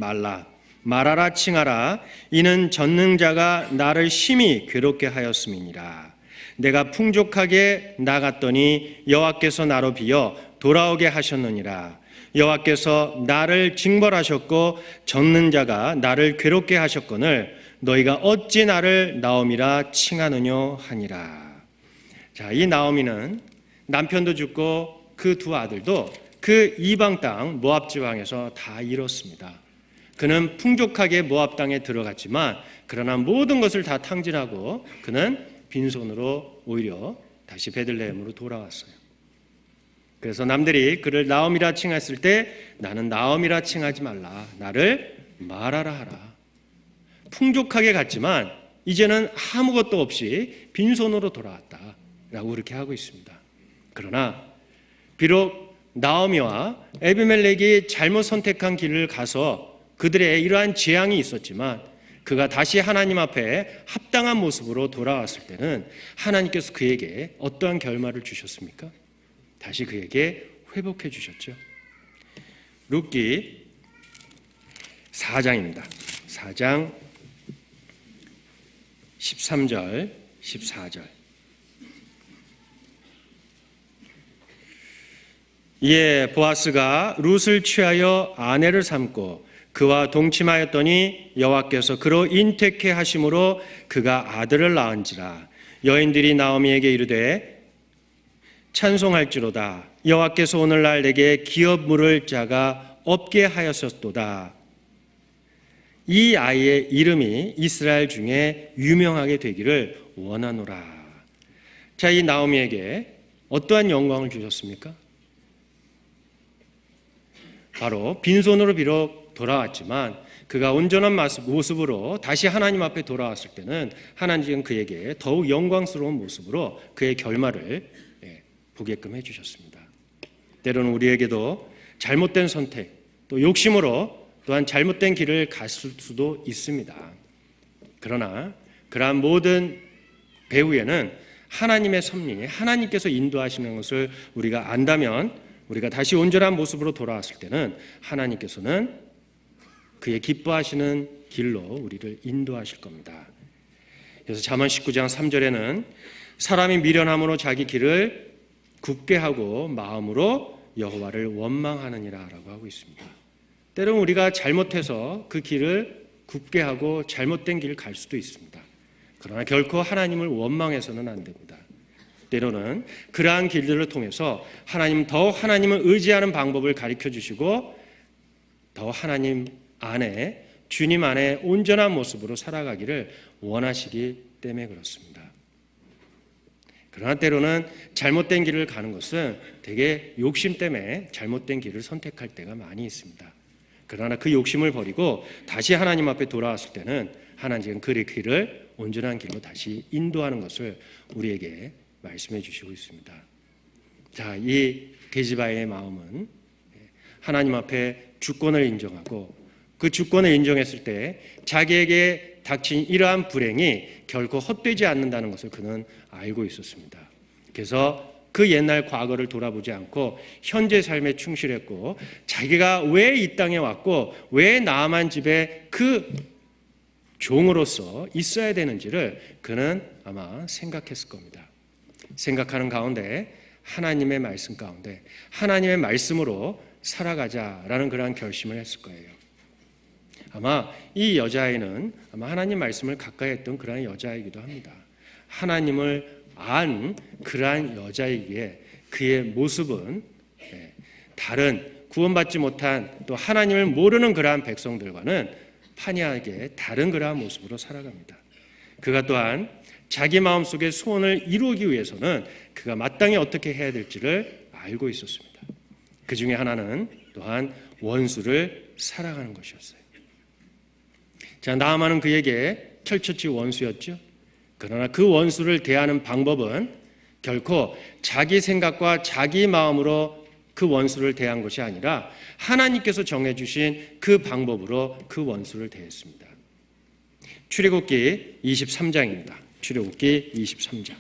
S1: 말아라 칭하라. 이는 전능자가 나를 심히 괴롭게 하였음이니라. 내가 풍족하게 나갔더니 여호와께서 나로 비어 돌아오게 하셨느니라. 여호와께서 나를 징벌하셨고 전능자가 나를 괴롭게 하셨거늘 너희가 어찌 나를 나오미라 칭하느뇨 하니라. 자, 이 나오미는 남편도 죽고 그 두 아들도 그 이방 땅 모압 지방에서 다 잃었습니다. 그는 풍족하게 모압 땅에 들어갔지만 그러나 모든 것을 다 탕진하고 그는 빈손으로 오히려 다시 베들레헴으로 돌아왔어요. 그래서 남들이 그를 나오미라 칭했을 때 나는 나오미라 칭하지 말라. 나를 말하라 하라. 풍족하게 갔지만 이제는 아무것도 없이 빈손으로 돌아왔다라고 그렇게 하고 있습니다. 그러나 비록 나오미와 에비멜렉이 잘못 선택한 길을 가서 그들의 이러한 재앙이 있었지만 그가 다시 하나님 앞에 합당한 모습으로 돌아왔을 때는 하나님께서 그에게 어떠한 결말을 주셨습니까? 다시 그에게 회복해 주셨죠. 룻기 4장입니다. 4장 13절 14절. 이에 보아스가 룻을 취하여 아내를 삼고 그와 동침하였더니 여호와께서 그로 인택해 하심으로 그가 아들을 낳은지라. 여인들이 나오미에게 이르되 찬송할지로다. 여호와께서 오늘날 내게 기업 물을 자가 없게 하였었도다. 이 아이의 이름이 이스라엘 중에 유명하게 되기를 원하노라. 자, 이 나오미에게 어떠한 영광을 주셨습니까? 바로 빈손으로 비록 돌아왔지만 그가 온전한 모습으로 다시 하나님 앞에 돌아왔을 때는 하나님은 그에게 더욱 영광스러운 모습으로 그의 결말을 보게끔 해주셨습니다. 때로는 우리에게도 잘못된 선택, 또 욕심으로 또한 잘못된 길을 갔을 수도 있습니다. 그러나 그러한 모든 배후에는 하나님의 섭리, 하나님께서 인도하시는 것을 우리가 안다면 우리가 다시 온전한 모습으로 돌아왔을 때는 하나님께서는 그의 기뻐하시는 길로 우리를 인도하실 겁니다. 그래서 잠언 19장 3절에는 사람이 미련함으로 자기 길을 굽게 하고 마음으로 여호와를 원망하느니라 라고 하고 있습니다. 때로는 우리가 잘못해서 그 길을 굽게 하고 잘못된 길을 갈 수도 있습니다. 그러나 결코 하나님을 원망해서는 안 됩니다. 때로는 그러한 길들을 통해서 하나님을 의지하는 방법을 가르쳐 주시고 더 하나님 안에 주님 안에 온전한 모습으로 살아가기를 원하시기 때문에 그렇습니다. 그러나 때로는 잘못된 길을 가는 것은 되게 욕심 때문에 잘못된 길을 선택할 때가 많이 있습니다. 그러나 그 욕심을 버리고 다시 하나님 앞에 돌아왔을 때는 하나님은 그 길을 온전한 길로 다시 인도하는 것을 우리에게 말씀해 주시고 있습니다. 자, 이 게지바의 마음은 하나님 앞에 주권을 인정하고 그 주권을 인정했을 때 자기에게 닥친 이러한 불행이 결코 헛되지 않는다는 것을 그는 알고 있었습니다. 그래서 그 옛날 과거를 돌아보지 않고 현재 삶에 충실했고 자기가 왜 이 땅에 왔고 왜 나아만 집에 그 종으로서 있어야 되는지를 그는 아마 생각했을 겁니다. 생각하는 가운데 하나님의 말씀 가운데 하나님의 말씀으로 살아가자라는 그러한 결심을 했을 거예요. 아마 이 여자아이는 아마 하나님 말씀을 가까이 했던 그러한 여자이기도 합니다. 하나님을 안 그러한 여자이기에 그의 모습은 다른 구원받지 못한 또 하나님을 모르는 그러한 백성들과는 판이하게 다른 그러한 모습으로 살아갑니다. 그가 또한 자기 마음속의 소원을 이루기 위해서는 그가 마땅히 어떻게 해야 될지를 알고 있었습니다. 그 중에 하나는 또한 원수를 사랑하는 것이었어요. 자, 나아만은 그에게 철처치 원수였죠. 그러나 그 원수를 대하는 방법은 결코 자기 생각과 자기 마음으로 그 원수를 대한 것이 아니라 하나님께서 정해주신 그 방법으로 그 원수를 대했습니다. 출애굽기 23장입니다. 출애굽기 23장.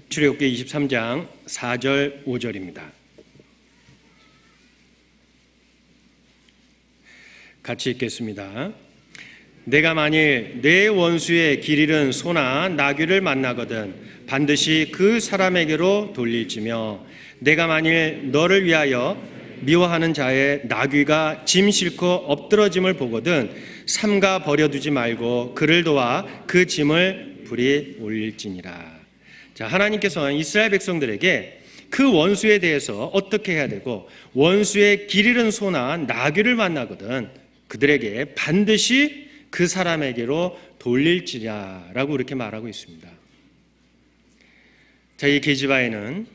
S1: 출애굽기 23장 4절 5절입니다. 같이 읽겠습니다. 내가 만일 내 원수의 길 잃은 소나 나귀를 만나거든 반드시 그 사람에게로 돌릴지며 내가 만일 너를 위하여 미워하는 자의 나귀가 짐 싣고 엎드러짐을 보거든 삼가 버려두지 말고 그를 도와 그 짐을 불이 올릴지니라. 자, 하나님께서는 이스라엘 백성들에게 그 원수에 대해서 어떻게 해야 되고 원수의 길 잃은 소나 나귀를 만나거든 그들에게 반드시 그 사람에게로 돌릴지라라고 이렇게 말하고 있습니다. 자, 이 게지바에는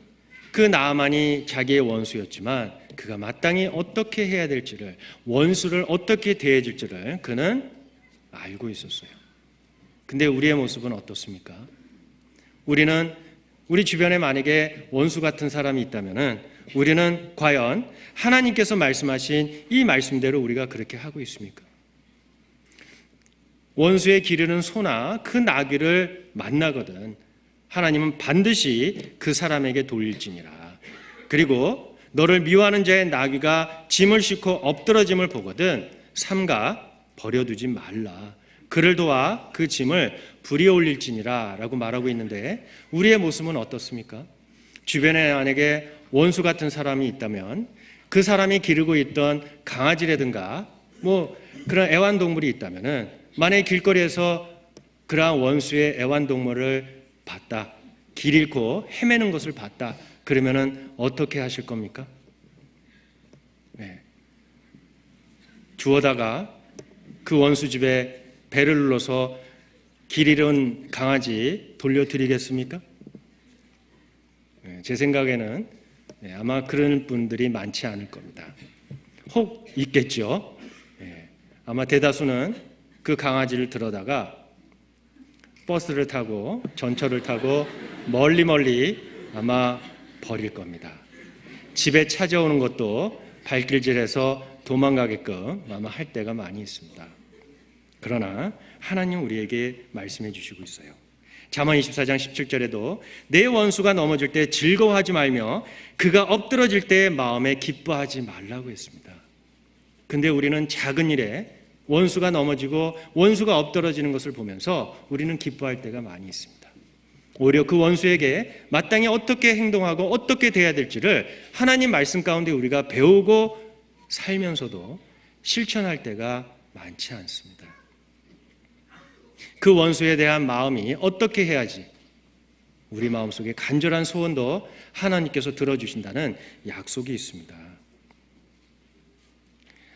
S1: 그 나아만이 자기의 원수였지만 그가 마땅히 어떻게 해야 될지를, 원수를 어떻게 대해줄지를 그는 알고 있었어요. 근데 우리의 모습은 어떻습니까? 우리는 우리 주변에 만약에 원수 같은 사람이 있다면은 우리는 과연 하나님께서 말씀하신 이 말씀대로 우리가 그렇게 하고 있습니까? 원수의 기르는 소나 그 나귀를 만나거든 하나님은 반드시 그 사람에게 돌릴지니라. 그리고 너를 미워하는 자의 나귀가 짐을 싣고 엎드러짐을 보거든 삼가 버려두지 말라. 그를 도와 그 짐을 불이 올릴지니라 라고 말하고 있는데 우리의 모습은 어떻습니까? 주변에 만약에 원수 같은 사람이 있다면 그 사람이 기르고 있던 강아지라든가 뭐 그런 애완동물이 있다면은 만약에 길거리에서 그러한 원수의 애완동물을 봤다, 길 잃고 헤매는 것을 봤다, 그러면은 어떻게 하실 겁니까? 네. 주워다가 그 원수 집에 배를 눌러서 길 잃은 강아지 돌려드리겠습니까? 네, 제 생각에는 아마 그런 분들이 많지 않을 겁니다. 혹 있겠죠. 네, 아마 대다수는 그 강아지를 들어다가 버스를 타고 전철을 타고 멀리 아마 버릴 겁니다. 집에 찾아오는 것도 발길질해서 도망가게끔 아마 할 때가 많이 있습니다. 그러나 하나님 우리에게 말씀해 주시고 있어요. 잠언 24장 17절에도 내 원수가 넘어질 때 즐거워하지 말며 그가 엎드러질 때 마음에 기뻐하지 말라고 했습니다. 근데 우리는 작은 일에 원수가 넘어지고 원수가 엎드러지는 것을 보면서 우리는 기뻐할 때가 많이 있습니다. 오히려 그 원수에게 마땅히 어떻게 행동하고 어떻게 대해야 될지를 하나님 말씀 가운데 우리가 배우고 살면서도 실천할 때가 많지 않습니다. 그 원수에 대한 마음이 어떻게 해야지 우리 마음속에 간절한 소원도 하나님께서 들어주신다는 약속이 있습니다.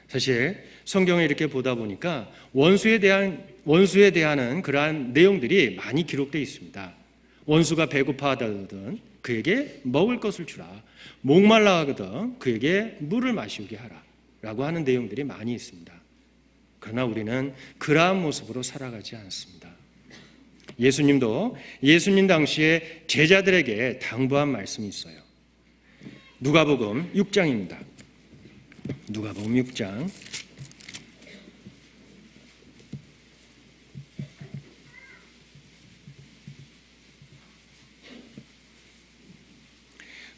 S1: 사실 성경을 이렇게 보다 보니까 원수에 대한 그러한 내용들이 많이 기록되어 있습니다. 원수가 배고파하거든 그에게 먹을 것을 주라. 목말라 하거든 그에게 물을 마시게 하라 라고 하는 내용들이 많이 있습니다. 그러나 우리는 그러한 모습으로 살아가지 않습니다. 예수님도 예수님 당시에 제자들에게 당부한 말씀이 있어요. 누가복음 6장입니다. 누가복음 6장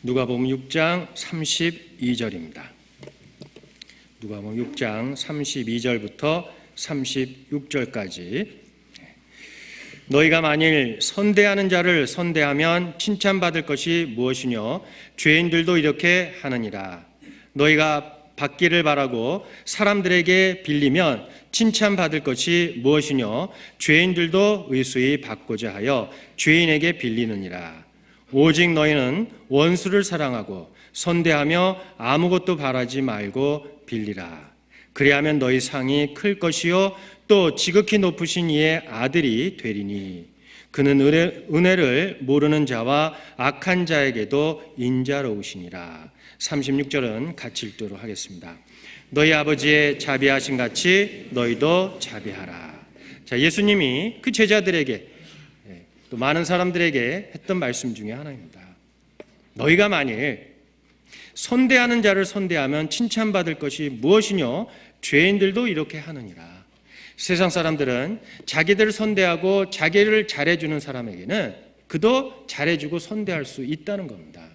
S1: 누가복음 6장 32절입니다. 누가복음 6장 32절부터 36절까지 너희가 만일 선대하는 자를 선대하면 칭찬받을 것이 무엇이뇨? 죄인들도 이렇게 하느니라. 너희가 받기를 바라고 사람들에게 빌리면 칭찬받을 것이 무엇이뇨? 죄인들도 의수히 받고자 하여 죄인에게 빌리느니라. 오직 너희는 원수를 사랑하고 선대하며 아무것도 바라지 말고 빌리라. 그리하면 너희 상이 클 것이요 또 지극히 높으신 이의 아들이 되리니 그는 은혜를 모르는 자와 악한 자에게도 인자로우시니라. 36절은 같이 읽도록 하겠습니다. 너희 아버지의 자비하신 같이 너희도 자비하라. 자, 예수님이 그 제자들에게 또 많은 사람들에게 했던 말씀 중에 하나입니다. 너희가 만일 선대하는 자를 선대하면 칭찬받을 것이 무엇이뇨? 죄인들도 이렇게 하느니라. 세상 사람들은 자기들을 선대하고 자기를 잘해주는 사람에게는 그도 잘해주고 선대할 수 있다는 겁니다.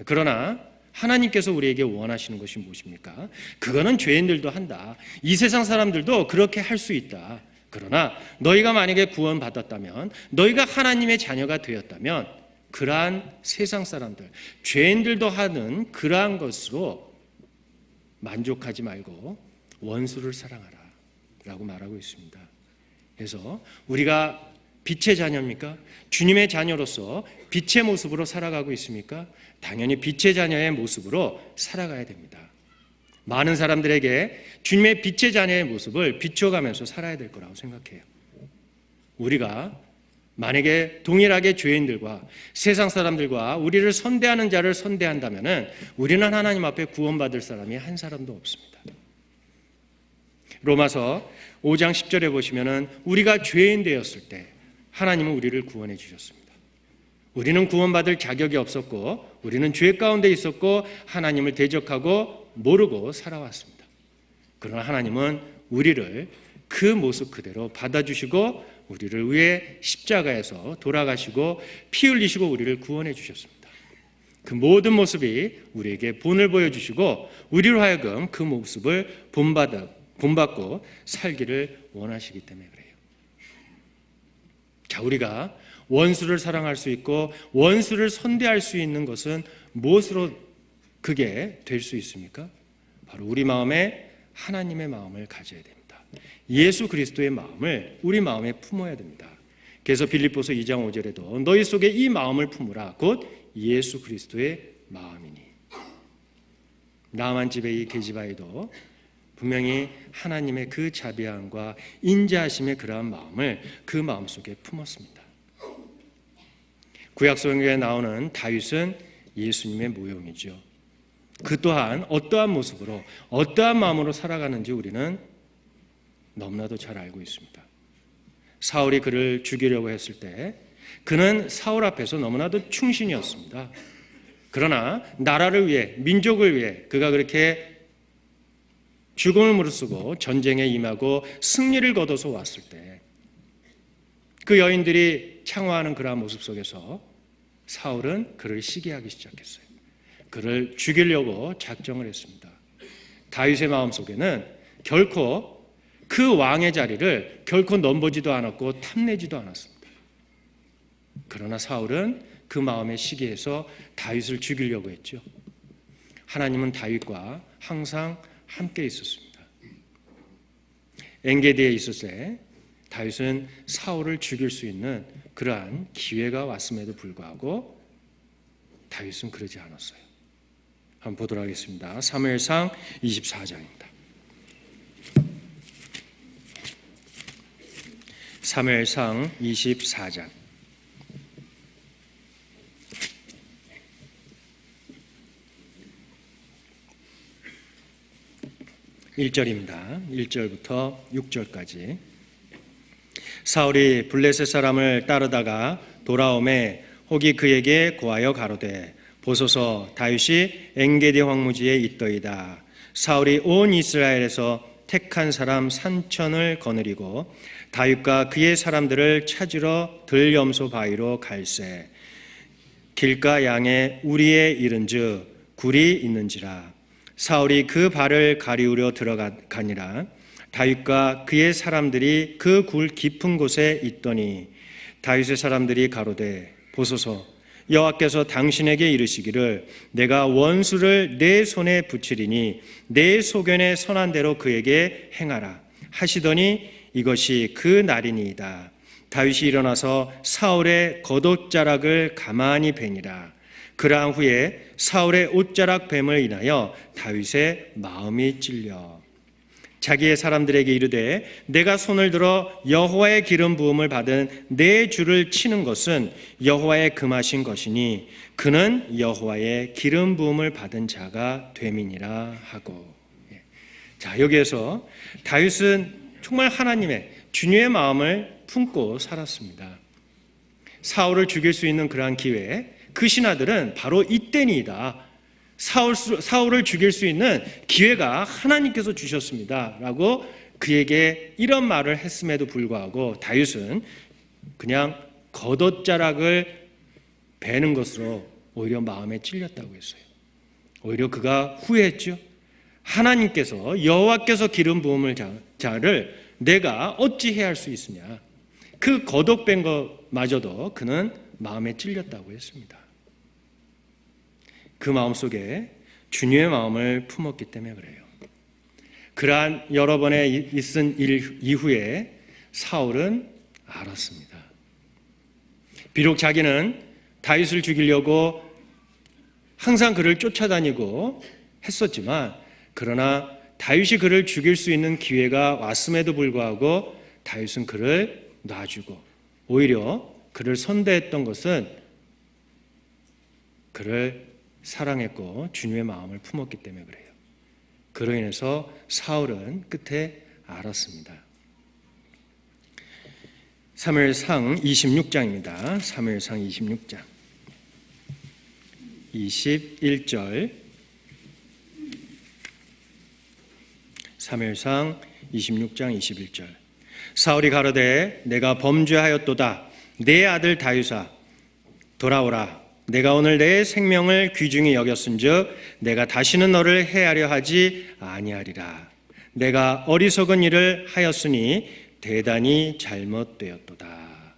S1: 그러나 하나님께서 우리에게 원하시는 것이 무엇입니까? 그거는 죄인들도 한다. 이 세상 사람들도 그렇게 할 수 있다. 그러나 너희가 만약에 구원받았다면, 너희가 하나님의 자녀가 되었다면 그러한 세상 사람들, 죄인들도 하는 그러한 것으로 만족하지 말고 원수를 사랑하라 라고 말하고 있습니다. 그래서 우리가 빛의 자녀입니까? 주님의 자녀로서 빛의 모습으로 살아가고 있습니까? 당연히 빛의 자녀의 모습으로 살아가야 됩니다. 많은 사람들에게 주님의 빛의 자녀의 모습을 비춰가면서 살아야 될 거라고 생각해요. 우리가 만약에 동일하게 죄인들과 세상 사람들과 우리를 선대하는 자를 선대한다면 우리는 하나님 앞에 구원받을 사람이 한 사람도 없습니다. 로마서 5장 10절에 보시면 우리가 죄인 되었을 때 하나님은 우리를 구원해 주셨습니다. 우리는 구원받을 자격이 없었고 우리는 죄 가운데 있었고 하나님을 대적하고 모르고 살아왔습니다. 그러나 하나님은 우리를 그 모습 그대로 받아주시고 우리를 위해 십자가에서 돌아가시고 피 흘리시고 우리를 구원해 주셨습니다. 그 모든 모습이 우리에게 본을 보여주시고 우리로 하여금 그 모습을 본받고 살기를 원하시기 때문에 그래요. 자, 우리가 원수를 사랑할 수 있고 원수를 선대할 수 있는 것은 무엇으로 그게 될 수 있습니까? 바로 우리 마음에 하나님의 마음을 가져야 됩니다. 예수 그리스도의 마음을 우리 마음에 품어야 됩니다. 그래서 빌립보서 2장 5절에도 너희 속에 이 마음을 품으라 곧 예수 그리스도의 마음이니. 나만 집의 이 계집아이도 분명히 하나님의 그 자비함과 인자하심의 그러한 마음을 그 마음속에 품었습니다. 구약 성경에 나오는 다윗은 예수님의 모형이죠. 그 또한 어떠한 모습으로 어떠한 마음으로 살아가는지 우리는 너무나도 잘 알고 있습니다. 사울이 그를 죽이려고 했을 때 그는 사울 앞에서 너무나도 충신이었습니다. 그러나 나라를 위해 민족을 위해 그가 그렇게 죽음을 무릅쓰고 전쟁에 임하고 승리를 거둬서 왔을 때 그 여인들이 창화하는 그러한 모습 속에서 사울은 그를 시기하기 시작했어요. 그를 죽이려고 작정을 했습니다. 다윗의 마음속에는 결코 그 왕의 자리를 결코 넘보지도 않았고 탐내지도 않았습니다. 그러나 사울은 그 마음의 시기에서 다윗을 죽이려고 했죠. 하나님은 다윗과 항상 함께 있었습니다. 엔게디에 있을 때 다윗은 사울을 죽일 수 있는 그러한 기회가 왔음에도 불구하고 다윗은 그러지 않았어요. 한번 보도록 하겠습니다. 사무엘상 24장입니다. 사무엘상 24장 1절입니다. 1절부터 6절까지. 사울이 블레셋 사람을 따르다가 돌아오매 혹이 그에게 고하여 가로되 보소서 다윗이 엔게디 황무지에 있더이다. 사울이 온 이스라엘에서 택한 사람 3천을 거느리고 다윗과 그의 사람들을 찾으러 들염소 바위로 갈새 길가 양에 우리에 이른즉 굴이 있는지라. 사울이 그 발을 가리우려 들어가니라. 다윗과 그의 사람들이 그 굴 깊은 곳에 있더니 다윗의 사람들이 가로되 보소서 여호와께서 당신에게 이르시기를 내가 원수를 내 손에 붙이리니 내 소견에 선한 대로 그에게 행하라 하시더니 이것이 그 날이니이다. 다윗이 일어나서 사울의 겉옷자락을 가만히 베니라. 그러한 후에 사울의 옷자락 뱀을 인하여 다윗의 마음이 찔려 자기의 사람들에게 이르되 내가 손을 들어 여호와의 기름 부음을 받은 내 주를 치는 것은 여호와의 금하신 것이니 그는 여호와의 기름 부음을 받은 자가 됨이니라 하고. 자, 여기에서 다윗은 정말 하나님의 주님의 마음을 품고 살았습니다. 사울을 죽일 수 있는 그러한 기회, 그 신하들은 바로 이때니이다. 사울을 죽일 수 있는 기회가 하나님께서 주셨습니다 라고 그에게 이런 말을 했음에도 불구하고 다윗은 그냥 겉옷자락을 베는 것으로 오히려 마음에 찔렸다고 했어요. 오히려 그가 후회했죠. 하나님께서 여호와께서 기름 부음을 자를 내가 어찌 해야 할 수 있으냐. 그 겉옷 뺀 것마저도 그는 마음에 찔렸다고 했습니다. 그 마음속에 주님의 마음을 품었기 때문에 그래요. 그러한 여러 번의 있은 일 이후에 사울은 알았습니다. 비록 자기는 다윗을 죽이려고 항상 그를 쫓아다니고 했었지만 그러나 다윗이 그를 죽일 수 있는 기회가 왔음에도 불구하고 다윗은 그를 놔주고 오히려 그를 선대했던 것은 그를 사랑했고 주님의 마음을 품었기 때문에 그래요. 그로 인해서 사울은 끝에 알았습니다. 사무엘상 26장입니다. 사무엘상 26장 21절 사무엘상 26장 21절 사울이 가로되 내가 범죄하였도다. 내 아들 다윗아 돌아오라. 내가 오늘 내 생명을 귀중히 여겼은즉 내가 다시는 너를 해하려 하지 아니하리라. 내가 어리석은 일을 하였으니 대단히 잘못되었도다.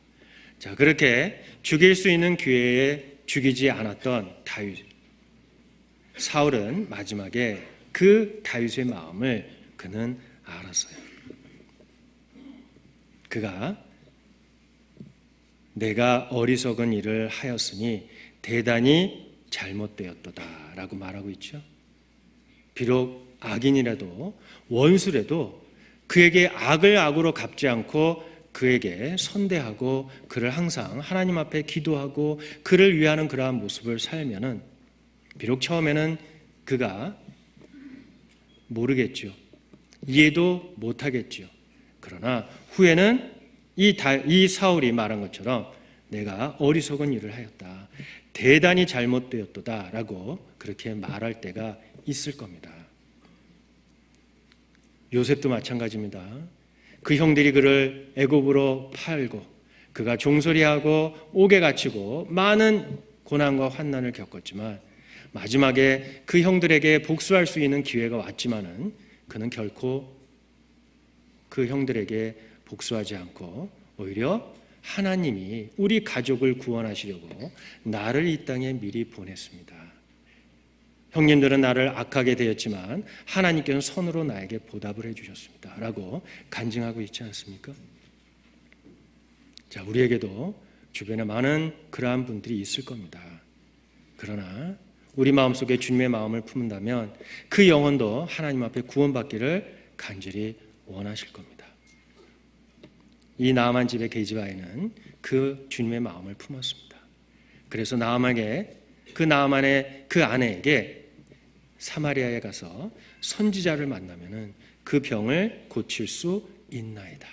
S1: 자, 그렇게 죽일 수 있는 기회에 죽이지 않았던 다윗 사울은 마지막에 그 다윗의 마음을 그는 알았어요. 그가 내가 어리석은 일을 하였으니 대단히 잘못되었도다 라고 말하고 있죠. 비록 악인이라도 원수라도 그에게 악을 악으로 갚지 않고 그에게 선대하고 그를 항상 하나님 앞에 기도하고 그를 위하는 그러한 모습을 살면은 비록 처음에는 그가 모르겠죠. 이해도 못하겠죠. 그러나 후에는 이 사울이 말한 것처럼 내가 어리석은 일을 하였다. 대단히 잘못되었도다 라고 그렇게 말할 때가 있을 겁니다. 요셉도 마찬가지입니다. 그 형들이 그를 애굽으로 팔고 그가 종소리하고 옥에 갇히고 많은 고난과 환난을 겪었지만 마지막에 그 형들에게 복수할 수 있는 기회가 왔지만은 그는 결코 그 형들에게 복수하지 않고 오히려 하나님이 우리 가족을 구원하시려고 나를 이 땅에 미리 보냈습니다. 형님들은 나를 악하게 되었지만 하나님께서는 선으로 나에게 보답을 해주셨습니다 라고 간증하고 있지 않습니까? 자, 우리에게도 주변에 많은 그러한 분들이 있을 겁니다. 그러나 우리 마음속에 주님의 마음을 품는다면 그 영혼도 하나님 앞에 구원받기를 간절히 원하실 겁니다. 이 나아만 집의 계집아이는 그 주님의 마음을 품었습니다. 그래서 나아만의 그 아내에게 사마리아에 가서 선지자를 만나면은 그 병을 고칠 수 있나이다.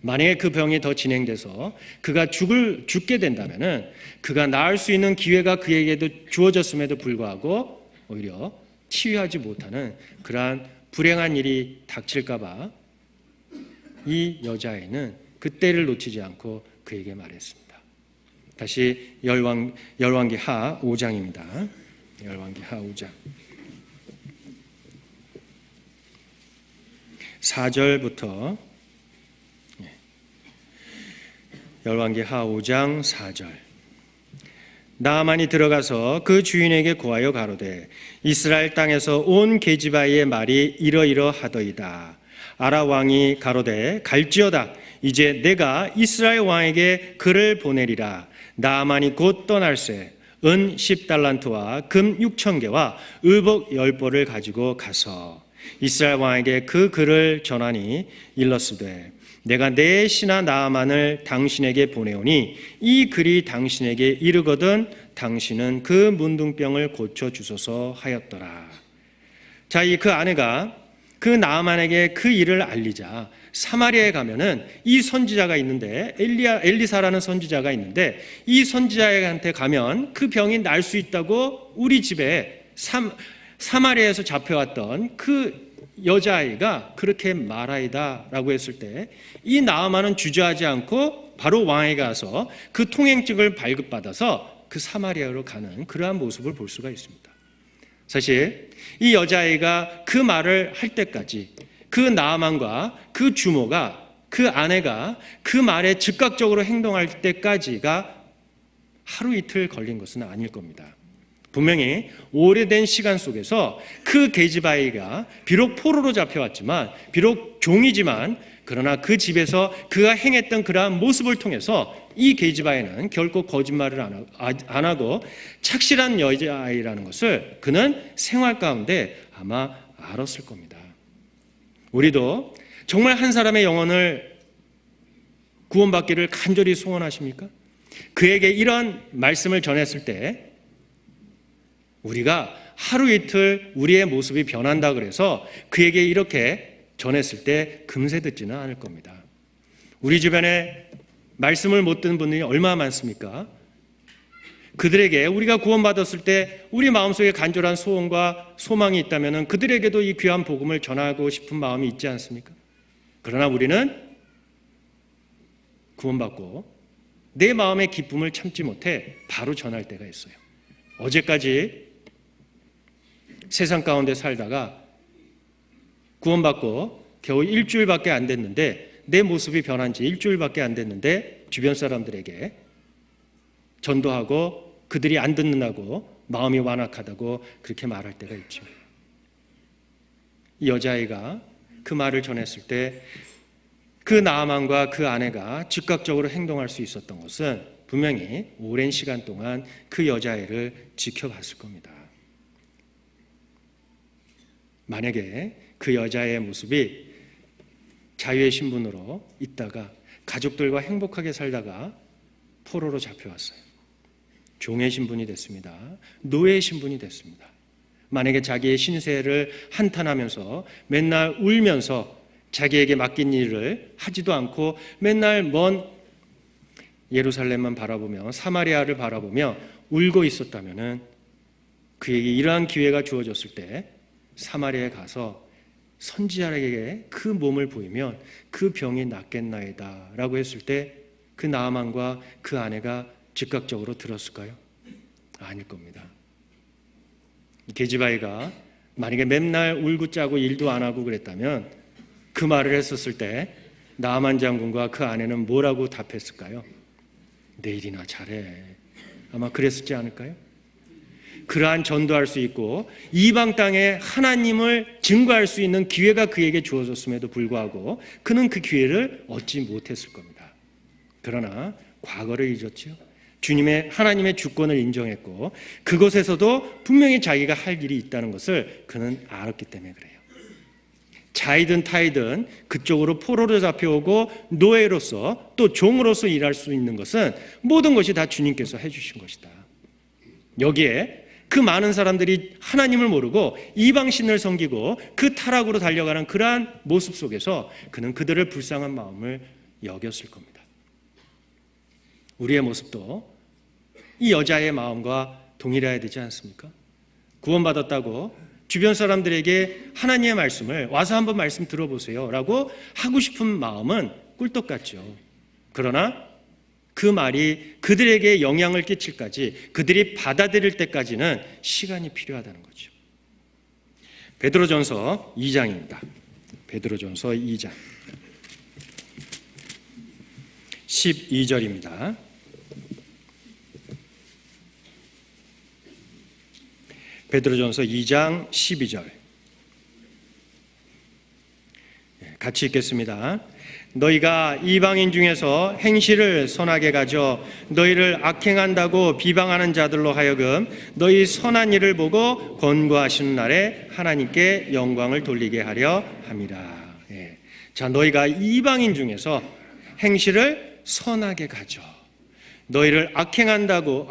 S1: 만약에 그 병이 더 진행돼서 그가 죽게 된다면은 그가 나을 수 있는 기회가 그에게도 주어졌음에도 불구하고 오히려 치유하지 못하는 그러한 불행한 일이 닥칠까봐 이 여자아이는 그 때를 놓치지 않고 그에게 말했습니다. 다시 열왕기 하 5장입니다. 열왕기 하 5장 4절부터 열왕기 하 5장 4절 나아만이 들어가서 그 주인에게 고하여 가로되 이스라엘 땅에서 온 계집아이의 말이 이러이러하더이다. 아라 왕이 가로되 갈지어다. 이제 내가 이스라엘 왕에게 그를 보내리라. 나아만이 곧 떠날새 은 10달란트와 금 6,000개와 의복 10벌을 가지고 가서 이스라엘 왕에게 그 글을 전하니 일렀으되 내가 내 신하 나아만을 당신에게 보내오니 이 글이 당신에게 이르거든 당신은 그 문둥병을 고쳐주소서 하였더라. 자, 이 그 아내가 그 나아만에게 그 일을 알리자 사마리아에 가면은 이 선지자가 있는데 엘리사라는 선지자가 있는데 이 선지자한테 가면 그 병이 날 수 있다고 우리 집에 사마리아에서 잡혀왔던 그 여자아이가 그렇게 말하이다 라고 했을 때 이 나아만은 주저하지 않고 바로 왕에게 가서 그 통행증을 발급받아서 그 사마리아로 가는 그러한 모습을 볼 수가 있습니다. 사실 이 여자아이가 그 말을 할 때까지 그 나아만과 그 주모가 그 아내가 그 말에 즉각적으로 행동할 때까지가 하루 이틀 걸린 것은 아닐 겁니다. 분명히 오래된 시간 속에서 그 게지바이가 비록 포로로 잡혀왔지만 비록 종이지만 그러나 그 집에서 그가 행했던 그러한 모습을 통해서 이 게지바이는 결코 거짓말을 안 하고 착실한 여자아이라는 것을 그는 생활 가운데 아마 알았을 겁니다. 우리도 정말 한 사람의 영혼을 구원받기를 간절히 소원하십니까? 그에게 이런 말씀을 전했을 때 우리가 하루 이틀 우리의 모습이 변한다 그래서 그에게 이렇게 전했을 때 금세 듣지는 않을 겁니다. 우리 주변에 말씀을 못 듣는 분들이 얼마나 많습니까? 그들에게 우리가 구원받았을 때 우리 마음속에 간절한 소원과 소망이 있다면 그들에게도 이 귀한 복음을 전하고 싶은 마음이 있지 않습니까? 그러나 우리는 구원받고 내 마음의 기쁨을 참지 못해 바로 전할 때가 있어요. 어제까지 세상 가운데 살다가 구원받고 겨우 일주일밖에 안 됐는데 내 모습이 변한 지 일주일밖에 안 됐는데 주변 사람들에게 전도하고 그들이 안 듣는다고 마음이 완악하다고 그렇게 말할 때가 있죠. 이 여자아이가 그 말을 전했을 때 그 나아만과 그 아내가 즉각적으로 행동할 수 있었던 것은 분명히 오랜 시간 동안 그 여자아이를 지켜봤을 겁니다. 만약에 그 여자의 모습이 자유의 신분으로 있다가 가족들과 행복하게 살다가 포로로 잡혀왔어요. 종의 신분이 됐습니다. 노예의 신분이 됐습니다. 만약에 자기의 신세를 한탄하면서 맨날 울면서 자기에게 맡긴 일을 하지도 않고 맨날 먼 예루살렘만 바라보며 사마리아를 바라보며 울고 있었다면 그에게 이러한 기회가 주어졌을 때 사마리아에 가서 선지자에게 그 몸을 보이면 그 병이 낫겠나이다 라고 했을 때 그 나아만과 그 아내가 즉각적으로 들었을까요? 아닐 겁니다. 게지바이가 만약에 맨날 울고 짜고 일도 안 하고 그랬다면 그 말을 했었을 때 나아만 장군과 그 아내는 뭐라고 답했을까요? 내일이나 잘해. 아마 그랬을지 않을까요? 그러한 전도할 수 있고 이방 땅에 하나님을 증거할 수 있는 기회가 그에게 주어졌음에도 불구하고 그는 그 기회를 얻지 못했을 겁니다. 그러나 과거를 잊었죠. 하나님의 주권을 인정했고 그것에서도 분명히 자기가 할 일이 있다는 것을 그는 알았기 때문에 그래요. 자이든 타이든 그쪽으로 포로로 잡혀오고 노예로서 또 종으로서 일할 수 있는 것은 모든 것이 다 주님께서 해주신 것이다. 여기에 그 많은 사람들이 하나님을 모르고 이방신을 섬기고 그 타락으로 달려가는 그러한 모습 속에서 그는 그들을 불쌍한 마음을 여겼을 겁니다. 우리의 모습도 이 여자의 마음과 동일해야 되지 않습니까? 구원받았다고 주변 사람들에게 하나님의 말씀을 와서 한번 말씀 들어보세요 라고 하고 싶은 마음은 꿀떡 같죠. 그러나 그 말이 그들에게 영향을 끼칠까지 그들이 받아들일 때까지는 시간이 필요하다는 거죠. 베드로전서 2장입니다. 베드로전서 2장 12절입니다. 베드로전서 2장 12절 같이 읽겠습니다. 너희가 이방인 중에서 행실을 선하게 가져 너희를 악행한다고 비방하는 자들로 하여금 너희 선한 일을 보고 권고하시는 날에 하나님께 영광을 돌리게 하려 함이라. 예. 자, 너희가 이방인 중에서 행실을 선하게 가져 너희를 악행한다고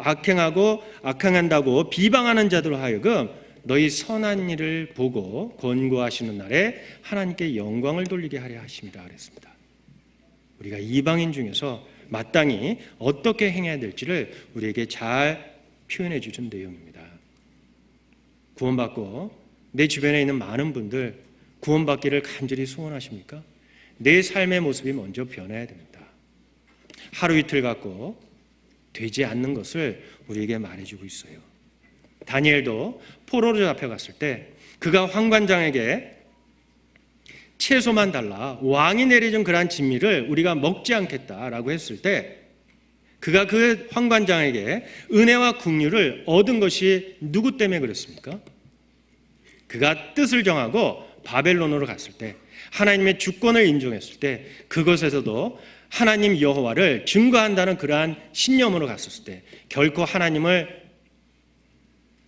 S1: 비방하는 자들로 하여금 너희 선한 일을 보고 권고하시는 날에 하나님께 영광을 돌리게 하려 하십니다. 그랬습니다. 우리가 이방인 중에서 마땅히 어떻게 행해야 될지를 우리에게 잘 표현해 주신 내용입니다. 구원받고 내 주변에 있는 많은 분들 구원받기를 간절히 소원하십니까? 내 삶의 모습이 먼저 변해야 됩니다. 하루 이틀 갖고 되지 않는 것을 우리에게 말해주고 있어요. 다니엘도 포로로 잡혀갔을 때 그가 환관장에게 채소만 달라, 왕이 내려준 그러한 진미를 우리가 먹지 않겠다라고 했을 때 그가 그 환관장에게 은혜와 긍휼을 얻은 것이 누구 때문에 그랬습니까? 그가 뜻을 정하고 바벨론으로 갔을 때, 하나님의 주권을 인정했을 때, 그것에서도 하나님 여호와를 증거한다는 그러한 신념으로 갔었을 때, 결코 하나님을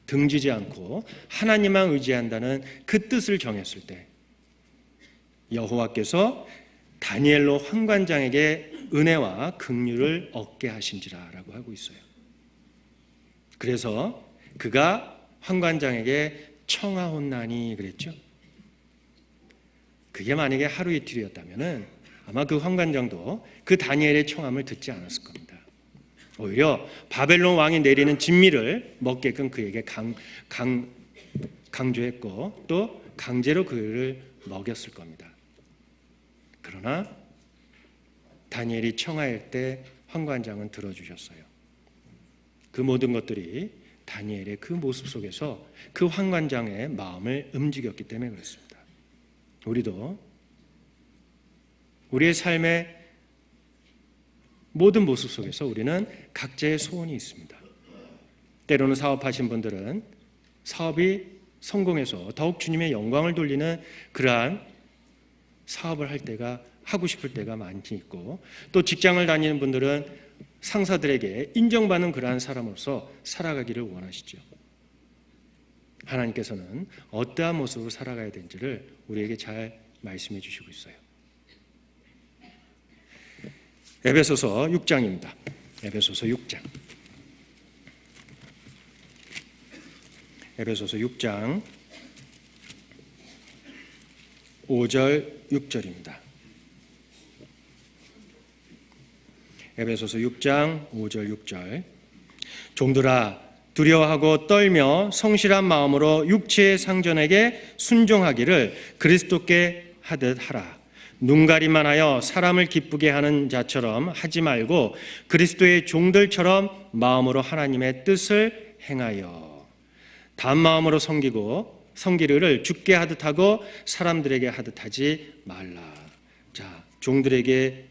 S1: 등지지 않고 하나님만 의지한다는 그 뜻을 정했을 때 여호와께서 다니엘로 환관장에게 은혜와 긍휼을 얻게 하신지라라고 하고 있어요. 그래서 그가 환관장에게 청하옵나니 그랬죠. 그게 만약에 하루 이틀이었다면 아마 그 환관장도 그 다니엘의 청함을 듣지 않았을 겁니다. 오히려 바벨론 왕이 내리는 진미를 먹게끔 그에게 강조했고 또 강제로 그를 먹였을 겁니다. 그러나 다니엘이 청하할 때 환관장은 들어주셨어요. 그 모든 것들이 다니엘의 그 모습 속에서 그 환관장의 마음을 움직였기 때문에 그렇습니다. 우리도 우리의 삶의 모든 모습 속에서 우리는 각자의 소원이 있습니다. 때로는 사업하신 분들은 사업이 성공해서 더욱 주님의 영광을 돌리는 그러한 사업을 할 때가 하고 싶을 때가 많이 있고, 또 직장을 다니는 분들은 상사들에게 인정받는 그러한 사람으로서 살아가기를 원하시죠. 하나님께서는 어떠한 모습으로 살아가야 되는지를 우리에게 잘 말씀해 주시고 있어요. 에베소서 6장입니다. 에베소서 6장. 에베소서 6장 5절 6절입니다. 에베소서 6장 5절 6절. 종들아 두려워하고 떨며 성실한 마음으로 육체의 상전에게 순종하기를 그리스도께 하듯 하라. 눈가림만 하여 사람을 기쁘게 하는 자처럼 하지 말고 그리스도의 종들처럼 마음으로 하나님의 뜻을 행하여 단마음으로 섬기기를 주께 하듯 하고 사람들에게 하듯 하지 말라. 자, 종들에게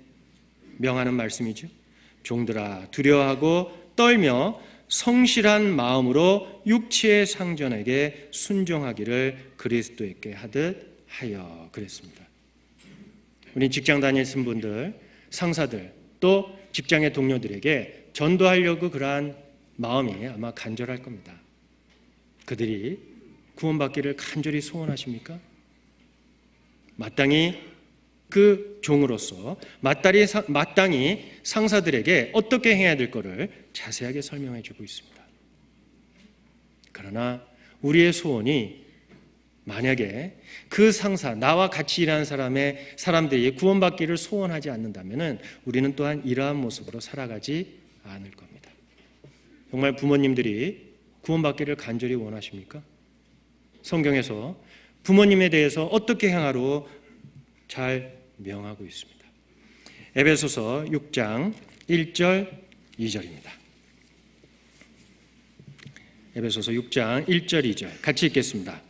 S1: 명하는 말씀이죠. 종들아 두려워하고 떨며 성실한 마음으로 육체의 상전에게 순종하기를 그리스도께 하듯 하여 그랬습니다. 우리 직장 다니시는 분들, 상사들, 또 직장의 동료들에게 전도하려고 그러한 마음이 아마 간절할 겁니다. 그들이 구원받기를 간절히 소원하십니까? 마땅히 그 종으로서 마땅히 상사들에게 어떻게 해야 될 것을 자세하게 설명해 주고 있습니다. 그러나 우리의 소원이 만약에 그 상사, 나와 같이 일하는 사람들이 구원받기를 소원하지 않는다면 우리는 또한 이러한 모습으로 살아가지 않을 겁니다. 정말 부모님들이 구원받기를 간절히 원하십니까? 성경에서 부모님에 대해서 어떻게 행하로 잘 명하고 있습니다. 에베소서 6장 1절 2절입니다. 에베소서 6장 1절 2절 같이 읽겠습니다.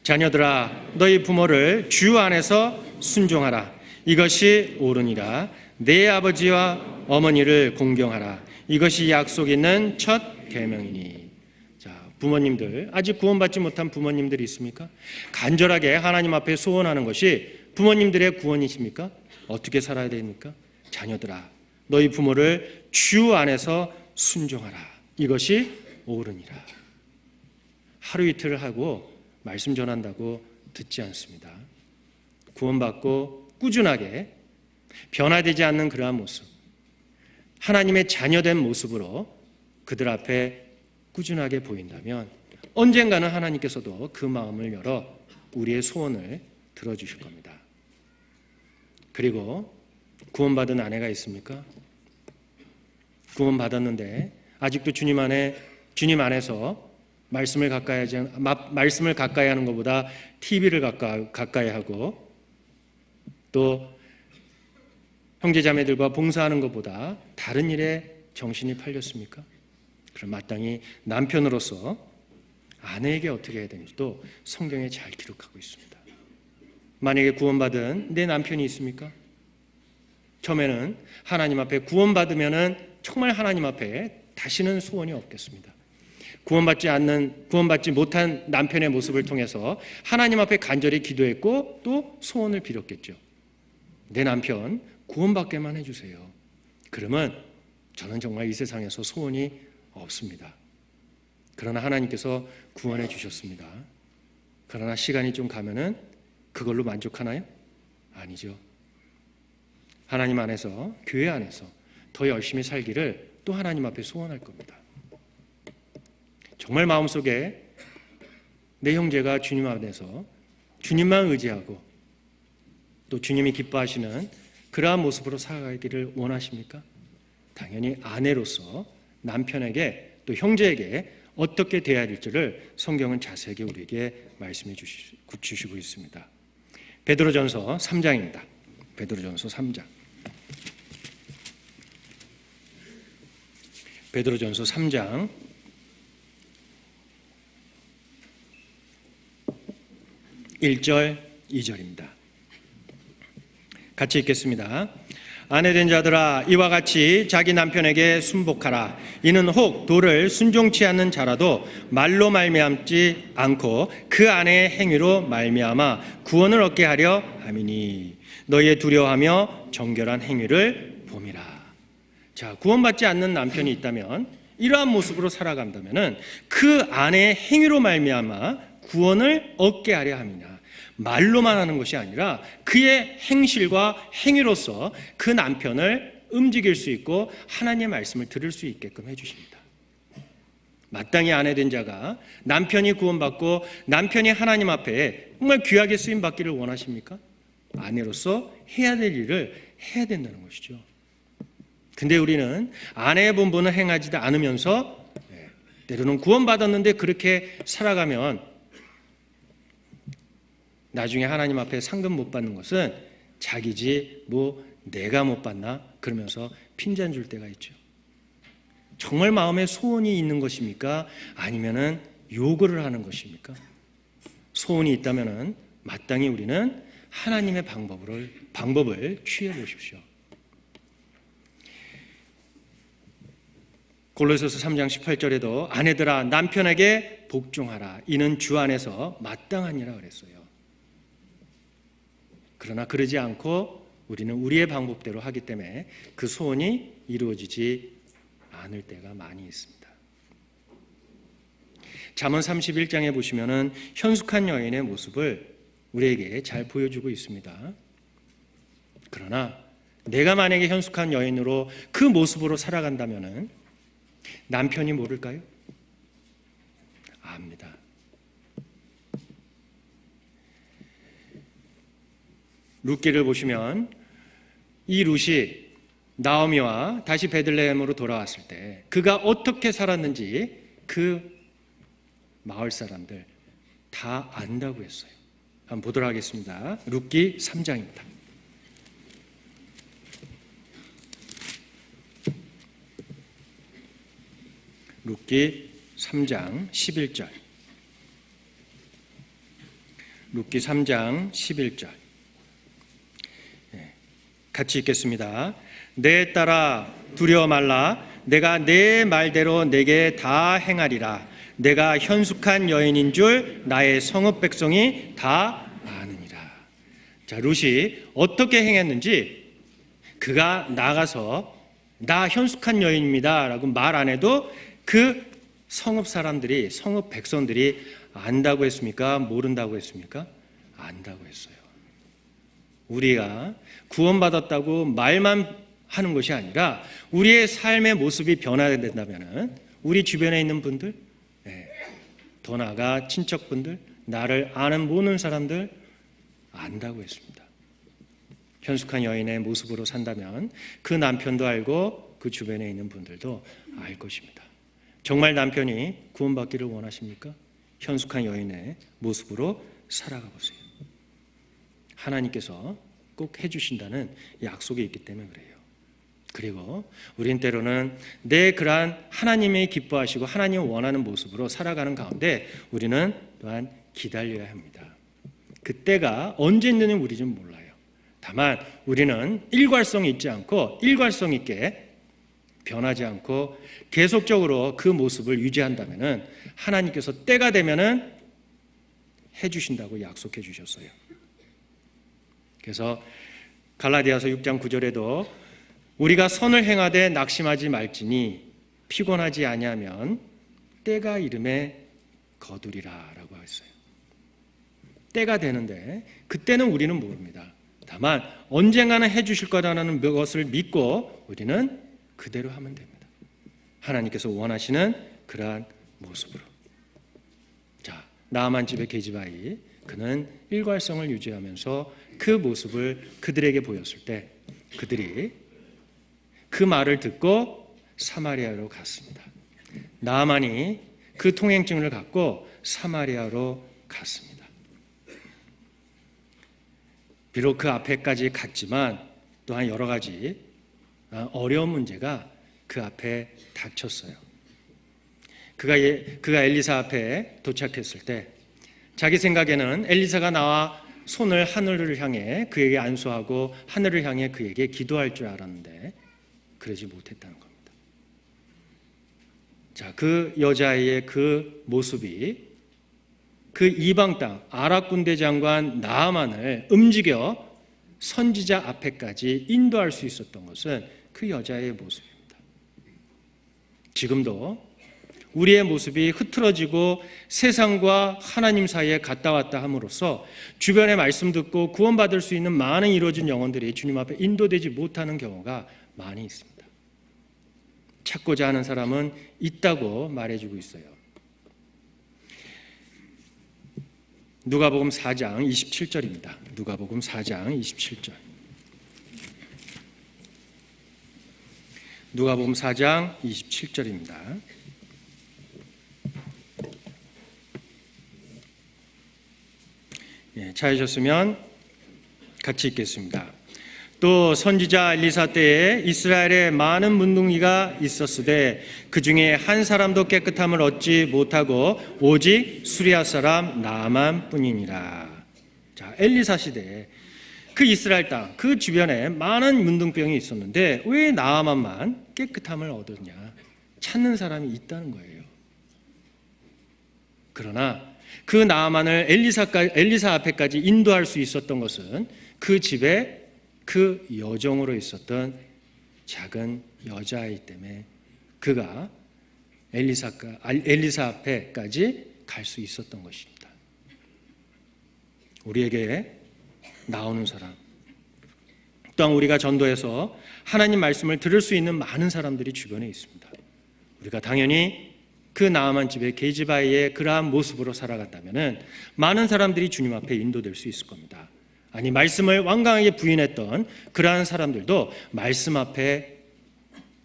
S1: 자녀들아 너희 부모를 주 안에서 순종하라. 이것이 옳으니라. 내 아버지와 어머니를 공경하라. 이것이 약속 있는 첫 계명이니. 자, 부모님들, 아직 구원받지 못한 부모님들이 있습니까? 간절하게 하나님 앞에 소원하는 것이 부모님들의 구원이십니까? 어떻게 살아야 됩니까? 자녀들아, 너희 부모를 주 안에서 순종하라. 이것이 옳으니라. 하루 이틀을 하고 말씀 전한다고 듣지 않습니다. 구원받고 꾸준하게 변화되지 않는 그러한 모습, 하나님의 자녀된 모습으로 그들 앞에 꾸준하게 보인다면 언젠가는 하나님께서도 그 마음을 열어 우리의 소원을 들어주실 겁니다. 그리고 구원받은 아내가 있습니까? 구원받았는데 아직도 주님 안에서 말씀을 가까이 하는 것보다 TV를 가까이 하고 또 형제자매들과 봉사하는 것보다 다른 일에 정신이 팔렸습니까? 그럼 마땅히 남편으로서 아내에게 어떻게 해야 되는지도 성경에 잘 기록하고 있습니다. 만약에 구원받은 내 남편이 있습니까? 처음에는 하나님 앞에 구원받으면은 정말 하나님 앞에 다시는 소원이 없겠습니다. 구원받지 못한 남편의 모습을 통해서 하나님 앞에 간절히 기도했고 또 소원을 빌었겠죠. 내 남편 구원받게만 해주세요. 그러면 저는 정말 이 세상에서 소원이 없습니다. 그러나 하나님께서 구원해 주셨습니다. 그러나 시간이 좀 가면은 그걸로 만족하나요? 아니죠. 하나님 안에서, 교회 안에서 더 열심히 살기를 또 하나님 앞에 소원할 겁니다. 정말 마음속에 내 형제가 주님 안에서 주님만 의지하고 또 주님이 기뻐하시는 그러한 모습으로 살아가기를 원하십니까? 당연히 아내로서 남편에게 또 형제에게 어떻게 대해야 될지를 성경은 자세하게 우리에게 말씀해 주시고 있습니다. 베드로전서 3장입니다. 베드로전서 3장. 베드로전서 3장 1절 2절입니다. 같이 읽겠습니다. 아내된 자들아 이와 같이 자기 남편에게 순복하라. 이는 혹 도를 순종치 않는 자라도 말로 말미암지 않고 그 아내의 행위로 말미암아 구원을 얻게 하려 함이니 너희의 두려워하며 정결한 행위를 봄이라. 자, 구원받지 않는 남편이 있다면 이러한 모습으로 살아간다면은 그 아내의 행위로 말미암아 구원을 얻게 하려 함이냐. 말로만 하는 것이 아니라 그의 행실과 행위로서 그 남편을 움직일 수 있고 하나님의 말씀을 들을 수 있게끔 해주십니다. 마땅히 아내된 자가 남편이 구원받고 남편이 하나님 앞에 정말 귀하게 쓰임받기를 원하십니까? 아내로서 해야 될 일을 해야 된다는 것이죠. 근데 우리는 아내의 본분을 행하지 않으면서 때로는 구원받았는데 그렇게 살아가면 나중에 하나님 앞에 상금 못 받는 것은 자기지 뭐 내가 못 받나 그러면서 핀잔 줄 때가 있죠. 정말 마음에 소원이 있는 것입니까? 아니면은 요구를 하는 것입니까? 소원이 있다면은 마땅히 우리는 하나님의 방법을 취해 보십시오. 골로새서 3장 18절에도 아내들아 남편에게 복종하라. 이는 주 안에서 마땅하니라 그랬어요. 그러나 그러지 않고 우리는 우리의 방법대로 하기 때문에 그 소원이 이루어지지 않을 때가 많이 있습니다. 잠언 31장에 보시면은 현숙한 여인의 모습을 우리에게 잘 보여주고 있습니다. 그러나 내가 만약에 현숙한 여인으로 그 모습으로 살아간다면은 남편이 모를까요? 압니다. 룻기를 보시면 이 룻이 나오미와 다시 베들레헴으로 돌아왔을 때 그가 어떻게 살았는지 그 마을 사람들 다 안다고 했어요. 한번 보도록 하겠습니다. 룻기 3장입니다. 룻기 3장 11절. 룻기 3장 11절. 같이 읽겠습니다. 내 딸아 두려워 말라. 내가 내 말대로 내게 다 행하리라. 내가 현숙한 여인인 줄 나의 성읍 백성이 다 아느니라. 자, 룻이 어떻게 행했는지 그가 나가서 나 현숙한 여인입니다 라고 말 안 해도 그 성읍 사람들이, 성읍 백성들이 안다고 했습니까? 모른다고 했습니까? 안다고 했어요. 우리가 구원받았다고 말만 하는 것이 아니라 우리의 삶의 모습이 변화된다면 우리 주변에 있는 분들, 더 나아가 친척분들, 나를 아는 모든 사람들 안다고 했습니다. 현숙한 여인의 모습으로 산다면 그 남편도 알고 그 주변에 있는 분들도 알 것입니다. 정말 남편이 구원받기를 원하십니까? 현숙한 여인의 모습으로 살아가 보세요. 하나님께서 꼭 해주신다는 약속이 있기 때문에 그래요. 그리고 우린 때로는 내 그러한 하나님이 기뻐하시고 하나님이 원하는 모습으로 살아가는 가운데 우리는 또한 기다려야 합니다. 그때가 언제 있는지 우리는 몰라요. 다만 우리는 일괄성 있지 않고 일괄성 있게 변하지 않고 계속적으로 그 모습을 유지한다면 하나님께서 때가 되면 해주신다고 약속해 주셨어요. 그래서 갈라디아서 6장 9절에도 우리가 선을 행하되 낙심하지 말지니 피곤하지 아니하면 때가 이름에 거두리라 라고 했어요. 때가 되는데 그때는 우리는 모릅니다. 다만 언젠가는 해주실 거라는 것을 믿고 우리는 그대로 하면 됩니다. 하나님께서 원하시는 그러한 모습으로. 자, 나아만 집의 계집아이, 그는 일괄성을 유지하면서 그 모습을 그들에게 보였을 때 그들이 그 말을 듣고 사마리아로 갔습니다. 나아만이 그 통행증을 갖고 사마리아로 갔습니다. 비록 그 앞에까지 갔지만 또한 여러 가지 어려운 문제가 그 앞에 닥쳤어요. 그가 엘리사 앞에 도착했을 때 자기 생각에는 엘리사가 나와 손을 하늘을 향해 그에게 안수하고 하늘을 향해 그에게 기도할 줄 알았는데 그러지 못했다는 겁니다. 자, 그 여자아이의 그 모습이 그 이방 땅 아랍 군대 장관 나아만을 움직여 선지자 앞에까지 인도할 수 있었던 것은 그 여자의 모습입니다. 지금도 우리의 모습이 흐트러지고 세상과 하나님 사이에 갔다 왔다 함으로써 주변의 말씀 듣고 구원받을 수 있는 많은 이루어진 영혼들이 주님 앞에 인도되지 못하는 경우가 많이 있습니다. 찾고자 하는 사람은 있다고 말해주고 있어요. 누가복음 4장 27절입니다. 누가복음 4장 27절. 누가복음 4장 27절입니다. 찾으셨으면 같이 읽겠습니다. 또 선지자 엘리사 때에 이스라엘에 많은 문둥이가 있었으되 그 중에 한 사람도 깨끗함을 얻지 못하고 오직 수리아 사람 나아만 뿐이니라. 자, 엘리사 시대에 그 이스라엘 땅 그 주변에 많은 문둥병이 있었는데 왜 나아만만 깨끗함을 얻었냐? 찾는 사람이 있다는 거예요. 그러나 그 나아만을 엘리사 앞에까지 인도할 수 있었던 것은 그 집에 그 여종으로 있었던 작은 여자아이 때문에 그가 엘리사 앞에까지 갈 수 있었던 것입니다. 우리에게 나오는 사람, 또한 우리가 전도해서 하나님 말씀을 들을 수 있는 많은 사람들이 주변에 있습니다. 우리가 당연히 그 나아만 집의 계집아이의 그러한 모습으로 살아갔다면 많은 사람들이 주님 앞에 인도될 수 있을 겁니다. 아니, 말씀을 완강하게 부인했던 그러한 사람들도 말씀 앞에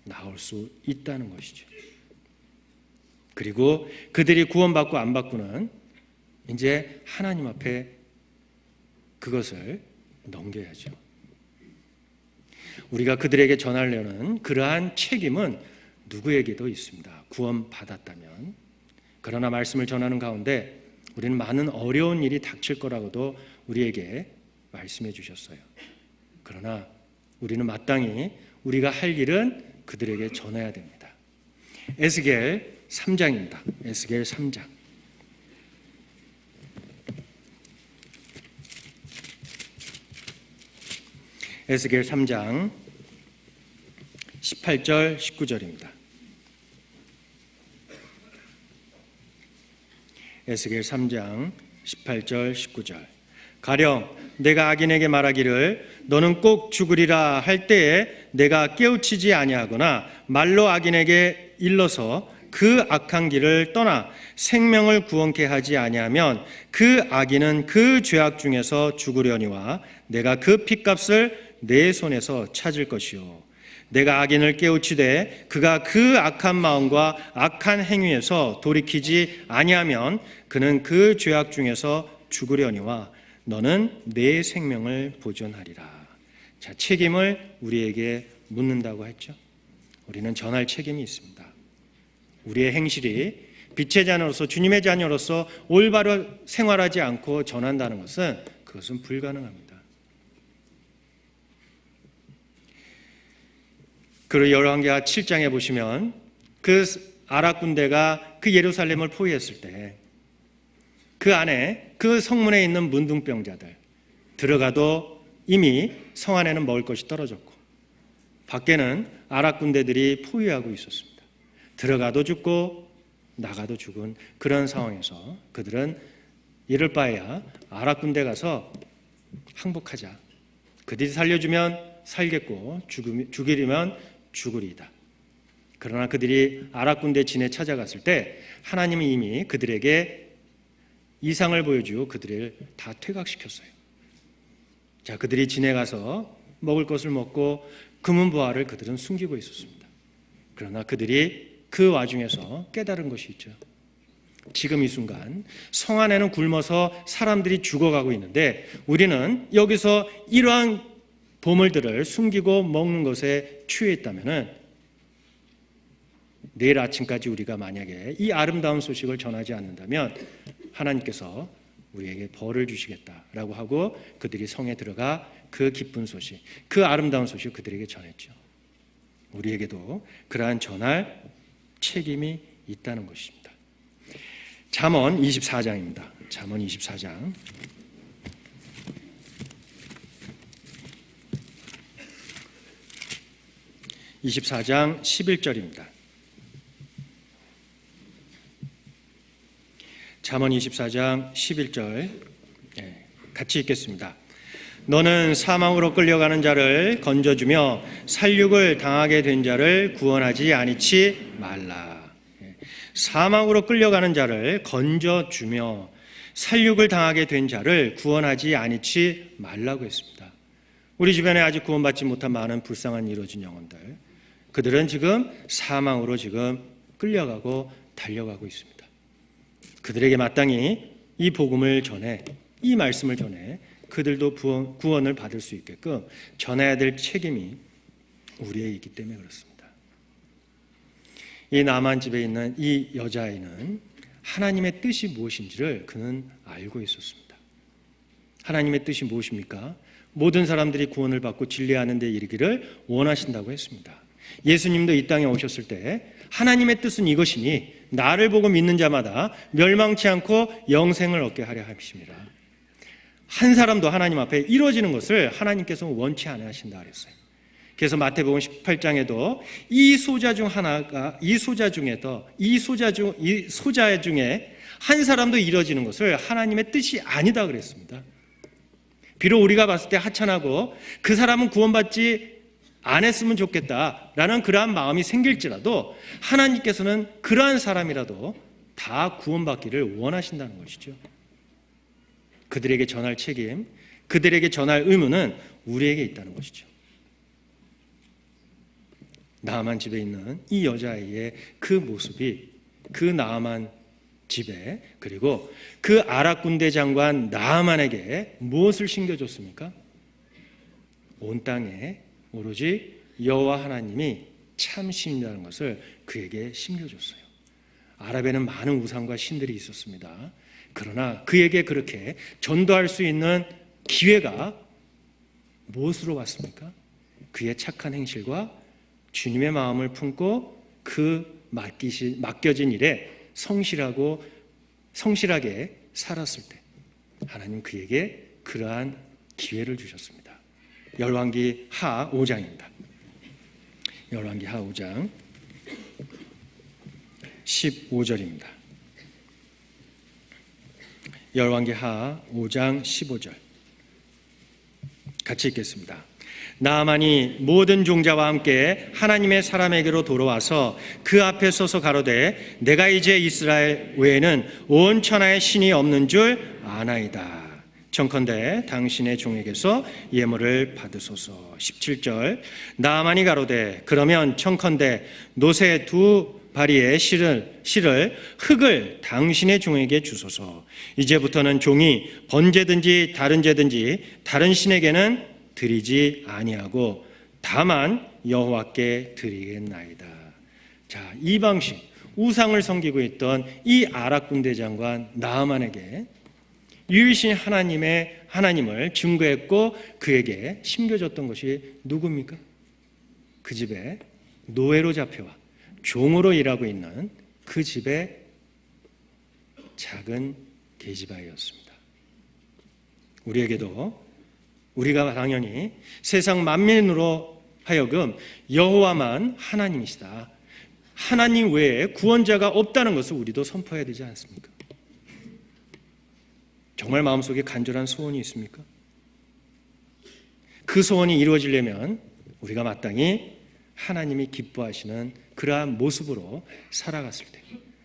S1: 나올 수 있다는 것이죠. 그리고 그들이 구원받고 안 받고는 이제 하나님 앞에 그것을 넘겨야죠. 우리가 그들에게 전하려는 그러한 책임은 누구에게도 있습니다. 구원받았다면. 그러나 말씀을 전하는 가운데 우리는 많은 어려운 일이 닥칠 거라고도 우리에게 말씀해 주셨어요. 그러나 우리는 마땅히 우리가 할 일은 그들에게 전해야 됩니다. 에스겔 3장입니다. 에스겔 3장. 에스겔 3장 18절, 19절입니다. 에스겔 3장 18절, 19절. 가령 내가 악인에게 말하기를 너는 꼭 죽으리라 할 때에 내가 깨우치지 아니하거나 말로 악인에게 일러서 그 악한 길을 떠나 생명을 구원케 하지 아니하면 그 악인은 그 죄악 중에서 죽으려니와 내가 그 핏값을 내 손에서 찾을 것이요 내가 악인을 깨우치되 그가 그 악한 마음과 악한 행위에서 돌이키지 아니하면 그는 그 죄악 중에서 죽으려니와 너는 내 생명을 보존하리라. 자, 책임을 우리에게 묻는다고 했죠. 우리는 전할 책임이 있습니다. 우리의 행실이 빛의 자녀로서 주님의 자녀로서 올바로 생활하지 않고 전한다는 것은 그것은 불가능합니다. 그리고 열왕기하 7장에 보시면 그 아랍 군대가 그 예루살렘을 포위했을 때 그 안에 그 성문에 있는 문둥병자들 들어가도 이미 성 안에는 먹을 것이 떨어졌고 밖에는 아랍 군대들이 포위하고 있었습니다. 들어가도 죽고 나가도 죽은 그런 상황에서 그들은 이럴 바에야 아랍 군대 가서 항복하자. 그들이 살려주면 살겠고 죽이려면 죽으리이다. 그러나 그들이 아랍 군대 진에 찾아갔을 때 하나님이 이미 그들에게 이상을 보여주고 그들을 다 퇴각시켰어요. 자, 그들이 진에 가서 먹을 것을 먹고 금은보화를 그들은 숨기고 있었습니다. 그러나 그들이 그 와중에서 깨달은 것이 있죠. 지금 이 순간 성 안에는 굶어서 사람들이 죽어가고 있는데 우리는 여기서 이러한 보물들을 숨기고 먹는 것에 취해 있다면 내일 아침까지 우리가 만약에 이 아름다운 소식을 전하지 않는다면 하나님께서 우리에게 벌을 주시겠다라고 하고 그들이 성에 들어가 그 기쁜 소식, 그 아름다운 소식을 그들에게 전했죠. 우리에게도 그러한 전할 책임이 있다는 것입니다. 잠언 24장입니다. 잠언 24장. 24장 11절입니다. 잠언 24장 11절 같이 읽겠습니다. 너는 사망으로 끌려가는 자를 건져주며 살육을 당하게 된 자를 구원하지 아니치 말라. 사망으로 끌려가는 자를 건져주며 살육을 당하게 된 자를 구원하지 아니치 말라고 했습니다. 우리 주변에 아직 구원받지 못한 많은 불쌍한 이루어진 영혼들, 그들은 지금 사망으로 지금 끌려가고 달려가고 있습니다. 그들에게 마땅히 이 복음을 전해, 이 말씀을 전해 그들도 구원을 받을 수 있게끔 전해야 될 책임이 우리에 있기 때문에 그렇습니다. 이 나만 집에 있는 이 여자아이는 하나님의 뜻이 무엇인지를 그는 알고 있었습니다. 하나님의 뜻이 무엇입니까? 모든 사람들이 구원을 받고 진리하는 데 이르기를 원하신다고 했습니다. 예수님도 이 땅에 오셨을 때 하나님의 뜻은 이것이니 나를 보고 믿는 자마다 멸망치 않고 영생을 얻게 하려 하십니다. 한 사람도 하나님 앞에 이루어지는 것을 하나님께서 원치 않아 하신다 그랬어요. 그래서 마태복음 18장에도 이 소자 중에 한 사람도 이루어지는 것을 하나님의 뜻이 아니다 그랬습니다. 비록 우리가 봤을 때 하찮하고 그 사람은 구원받지 안 했으면 좋겠다라는 그러한 마음이 생길지라도 하나님께서는 그러한 사람이라도 다 구원받기를 원하신다는 것이죠. 그들에게 전할 책임, 그들에게 전할 의무는 우리에게 있다는 것이죠. 나아만 집에 있는 이 여자아이의 그 모습이 그 나아만 집에 그리고 그 아랍 군대 장관 나아만에게 무엇을 심겨줬습니까? 온 땅에 오로지 여호와 하나님이 참 신이라는 것을 그에게 심겨줬어요. 아랍에는 많은 우상과 신들이 있었습니다. 그러나 그에게 그렇게 전도할 수 있는 기회가 무엇으로 왔습니까? 그의 착한 행실과 주님의 마음을 품고 그 맡겨진 일에 성실하게 살았을 때 하나님 그에게 그러한 기회를 주셨습니다. 열왕기 하 5장입니다. 열왕기하 5장 15절입니다. 열왕기하 5장 15절 같이 읽겠습니다. 나아만이 모든 종자와 함께 하나님의 사람에게로 돌아와서 그 앞에 서서 가로되 내가 이제 이스라엘 외에는 온 천하에 신이 없는 줄 아나이다. 청컨대 당신의 종에게서 예물을 받으소서. 17절 나아만이 가로되 그러면 청컨대 노새 두 바리에 실을 흙을 당신의 종에게 주소서. 이제부터는 종이 번제든지 다른 제든지 다른 신에게는 드리지 아니하고 다만 여호와께 드리겠나이다. 자, 이 방식 우상을 섬기고 있던 이 아랍 군대 장관 나아만에게 유일신 하나님을 증거했고 그에게 심겨졌던 것이 누굽니까? 그 집에 노예로 잡혀와 종으로 일하고 있는 그 집의 작은 계집아이였습니다. 우리에게도 우리가 당연히 세상 만민으로 하여금 여호와만 하나님이시다, 하나님 외에 구원자가 없다는 것을 우리도 선포해야 되지 않습니까? 정말 마음속에 간절한 소원이 있습니까? 그 소원이 이루어지려면 우리가 마땅히 하나님이 기뻐하시는 그러한 모습으로 살아갔을 때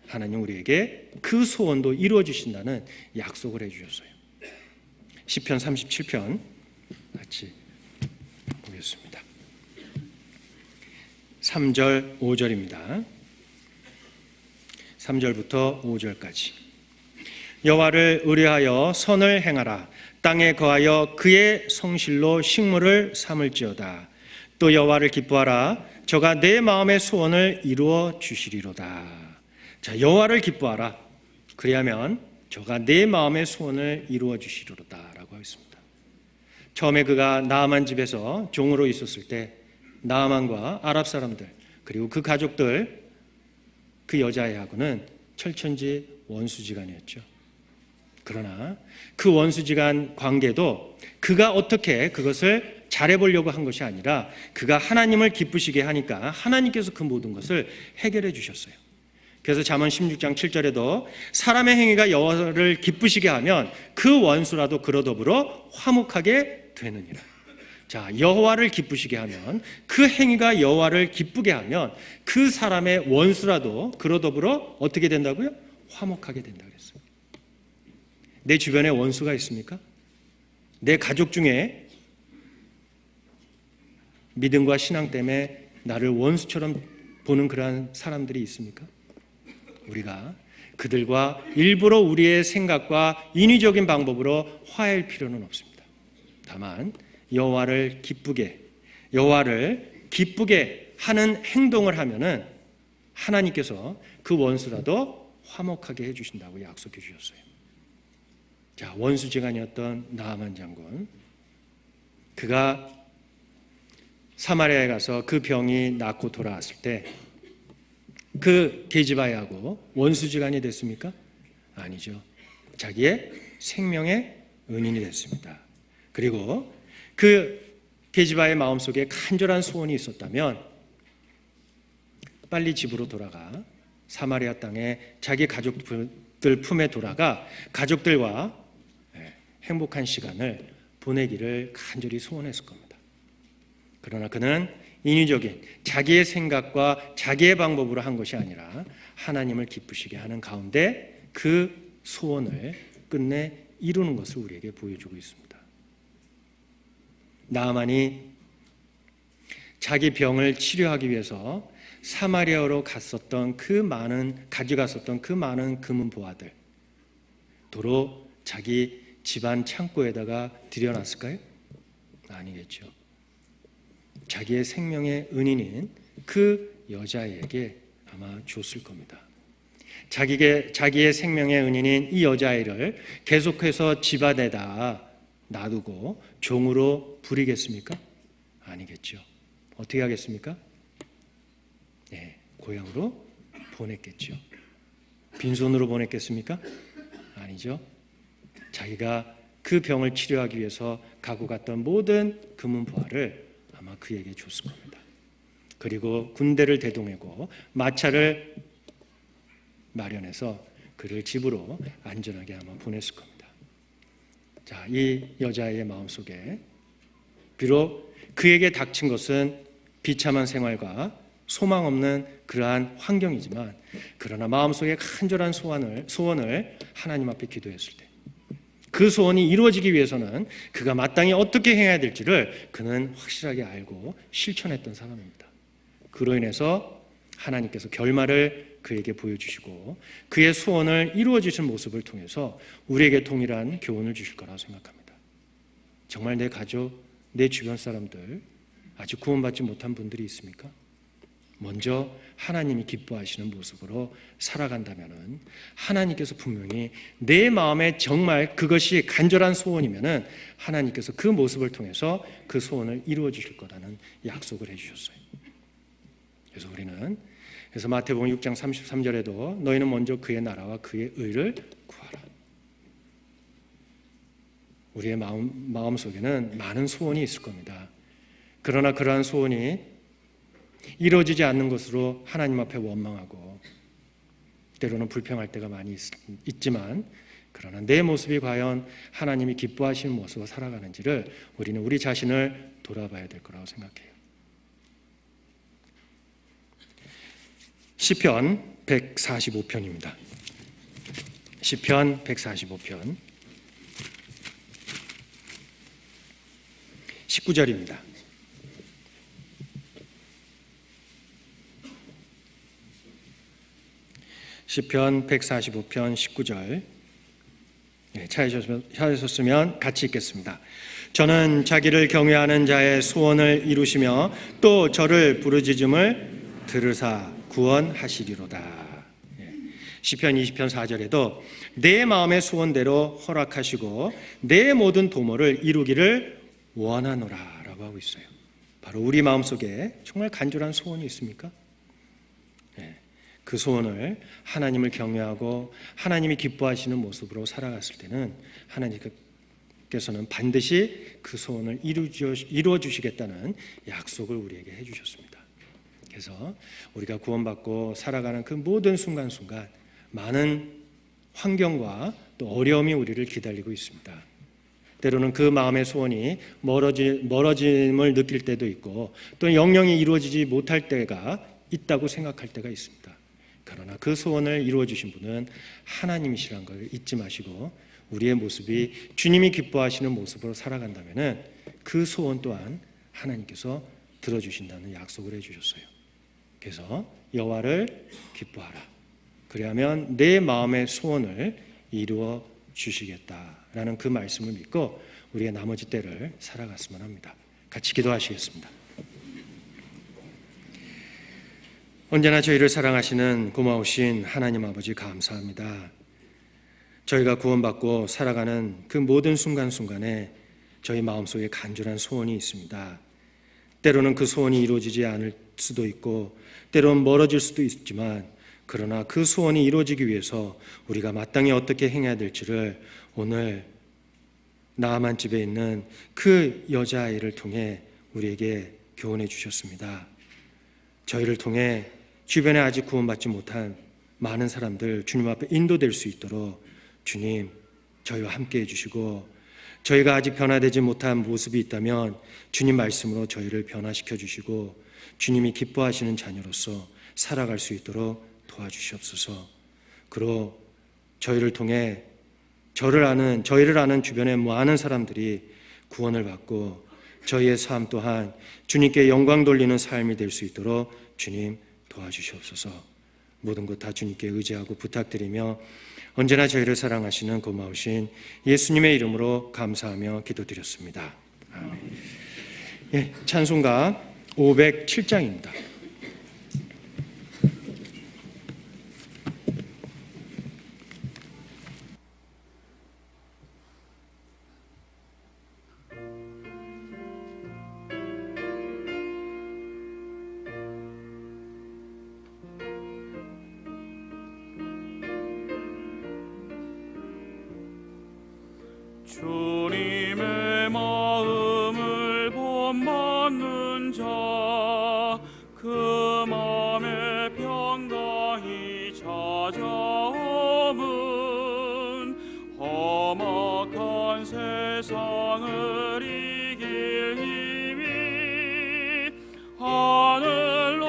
S1: 하나님 우리에게 그 소원도 이루어 주신다는 약속을 해주셨어요. 시편 37편 같이 보겠습니다. 3절 5절입니다. 3절부터 5절까지 여호와를 의뢰하여 선을 행하라. 땅에 거하여 그의 성실로 식물을 삼을지어다. 또 여호와를 기뻐하라. 저가 내 마음의 소원을 이루어 주시리로다. 자, 여호와를 기뻐하라. 그리하면 저가 내 마음의 소원을 이루어 주시리로다 라고 했습니다. 처음에 그가 나아만 집에서 종으로 있었을 때 나아만과 아랍 사람들 그리고 그 가족들, 그 여자애하고는 철천지 원수지간이었죠. 그러나 그 원수지간 관계도 그가 어떻게 그것을 잘해보려고 한 것이 아니라 그가 하나님을 기쁘시게 하니까 하나님께서 그 모든 것을 해결해 주셨어요. 그래서 잠언 16장 7절에도 사람의 행위가 여호와를 기쁘시게 하면 그 원수라도 그로 더불어 화목하게 되느니라. 자, 여호와를 기쁘시게 하면, 그 행위가 여호와를 기쁘게 하면 그 사람의 원수라도 그로 더불어 어떻게 된다고요? 화목하게 된다 그랬어요. 내 주변에 원수가 있습니까? 내 가족 중에 믿음과 신앙 때문에 나를 원수처럼 보는 그러한 사람들이 있습니까? 우리가 그들과 일부러 우리의 생각과 인위적인 방법으로 화해할 필요는 없습니다. 다만 여호와를 기쁘게 하는 행동을 하면은 하나님께서 그 원수라도 화목하게 해주신다고 약속해 주셨어요. 자, 원수지간이었던 나아만 장군, 그가 사마리아에 가서 그 병이 낫고 돌아왔을 때 그 계집아이하고 원수지간이 됐습니까? 아니죠. 자기의 생명의 은인이 됐습니다. 그리고 그 계집아이의 마음속에 간절한 소원이 있었다면 빨리 집으로 돌아가 사마리아 땅에 자기 가족들 품에 돌아가 가족들과 행복한 시간을 보내기를 간절히 소원했을 겁니다. 그러나 그는 인위적인 자기의 생각과 자기의 방법으로 한 것이 아니라 하나님을 기쁘시게 하는 가운데 그 소원을 끝내 이루는 것을 우리에게 보여주고 있습니다. 나아만이 자기 병을 치료하기 위해서 사마리아로 가져갔었던 그 많은 금은 보화들 도로 자기 집안 창고에다가 들여놨을까요? 아니겠죠. 자기의 생명의 은인인 그 여자애에게 아마 줬을 겁니다. 자기의 생명의 은인인 이 여자아이를 계속해서 집 안에다 놔두고 종으로 부리겠습니까? 아니겠죠. 어떻게 하겠습니까? 네, 고향으로 보냈겠죠. 빈손으로 보냈겠습니까? 아니죠. 자기가 그 병을 치료하기 위해서 갖고 갔던 모든 금은 보화를 아마 그에게 줬을 겁니다. 그리고 군대를 대동하고 마차를 마련해서 그를 집으로 안전하게 아마 보냈을 겁니다. 자, 이 여자의 마음속에 비록 그에게 닥친 것은 비참한 생활과 소망 없는 그러한 환경이지만, 그러나 마음속에 간절한 소원을 하나님 앞에 기도했을 때 그 소원이 이루어지기 위해서는 그가 마땅히 어떻게 행해야 될지를 그는 확실하게 알고 실천했던 사람입니다. 그로 인해서 하나님께서 결말을 그에게 보여주시고 그의 소원을 이루어 주신 모습을 통해서 우리에게 동일한 교훈을 주실 거라고 생각합니다. 정말 내 가족, 내 주변 사람들, 아직 구원받지 못한 분들이 있습니까? 먼저 하나님이 기뻐하시는 모습으로 살아간다면 하나님께서 분명히 내 마음에 정말 그것이 간절한 소원이면 하나님께서 그 모습을 통해서 그 소원을 이루어 주실 거라는 약속을 해주셨어요. 그래서 우리는 마태복음 6장 33절에도 너희는 먼저 그의 나라와 그의 의를 구하라. 우리의 마음속에는 많은 소원이 있을 겁니다. 그러나 그러한 소원이 이루어지지 않는 것으로 하나님 앞에 원망하고 때로는 불평할 때가 많이 있지만, 그러나 내 모습이 과연 하나님이 기뻐하시는 모습으로 살아가는지를 우리는 우리 자신을 돌아봐야 될 거라고 생각해요. 시편 145편입니다. 시편 145편 19절입니다. 시편 145편 19절 찾으셨으면 같이 읽겠습니다. 저는 자기를 경외하는 자의 소원을 이루시며 또 저를 부르짖음을 들으사 구원하시리로다. 시편 20편 4절에도 내 마음의 소원대로 허락하시고 내 모든 도모를 이루기를 원하노라 라고 하고 있어요. 바로 우리 마음속에 정말 간절한 소원이 있습니까? 그 소원을 하나님을 경외하고 하나님이 기뻐하시는 모습으로 살아갔을 때는 하나님께서는 반드시 그 소원을 이루어 주시겠다는 약속을 우리에게 해주셨습니다. 그래서 우리가 구원받고 살아가는 그 모든 순간순간 많은 환경과 또 어려움이 우리를 기다리고 있습니다. 때로는 그 마음의 소원이 멀어짐을 느낄 때도 있고, 또 영영이 이루어지지 못할 때가 있다고 생각할 때가 있습니다. 그러나 그 소원을 이루어 주신 분은 하나님이시라는 걸 잊지 마시고 우리의 모습이 주님이 기뻐하시는 모습으로 살아간다면 그 소원 또한 하나님께서 들어주신다는 약속을 해주셨어요. 그래서 여호와를 기뻐하라. 그래야면 내 마음의 소원을 이루어 주시겠다라는 그 말씀을 믿고 우리의 나머지 때를 살아갔으면 합니다. 같이 기도하시겠습니다. 언제나 저희를 사랑하시는 고마우신 하나님 아버지 감사합니다. 저희가 구원받고 살아가는 그 모든 순간순간에 저희 마음속에 간절한 소원이 있습니다. 때로는 그 소원이 이루어지지 않을 수도 있고 때로는 멀어질 수도 있지만, 그러나 그 소원이 이루어지기 위해서 우리가 마땅히 어떻게 행해야 될지를 오늘 나아만 집에 있는 그 여자아이를 통해 우리에게 교훈해 주셨습니다. 저희를 통해 주변에 아직 구원받지 못한 많은 사람들 주님 앞에 인도될 수 있도록 주님 저희와 함께 해주시고, 저희가 아직 변화되지 못한 모습이 있다면 주님 말씀으로 저희를 변화시켜 주시고 주님이 기뻐하시는 자녀로서 살아갈 수 있도록 도와주시옵소서. 그리고 저희를 통해 저희를 아는 주변의 많은 사람들이 구원을 받고 저희의 삶 또한 주님께 영광 돌리는 삶이 될 수 있도록 주님 도와주시옵소서. 모든 것 다 주님께 의지하고 부탁드리며 언제나 저희를 사랑하시는 고마우신 예수님의 이름으로 감사하며 기도드렸습니다. 아멘. 찬송가 507장입니다.
S2: 주님의 마음을 본받는 자, 그 찾아옴은 험악한 세상을 이길 힘이 하늘로부터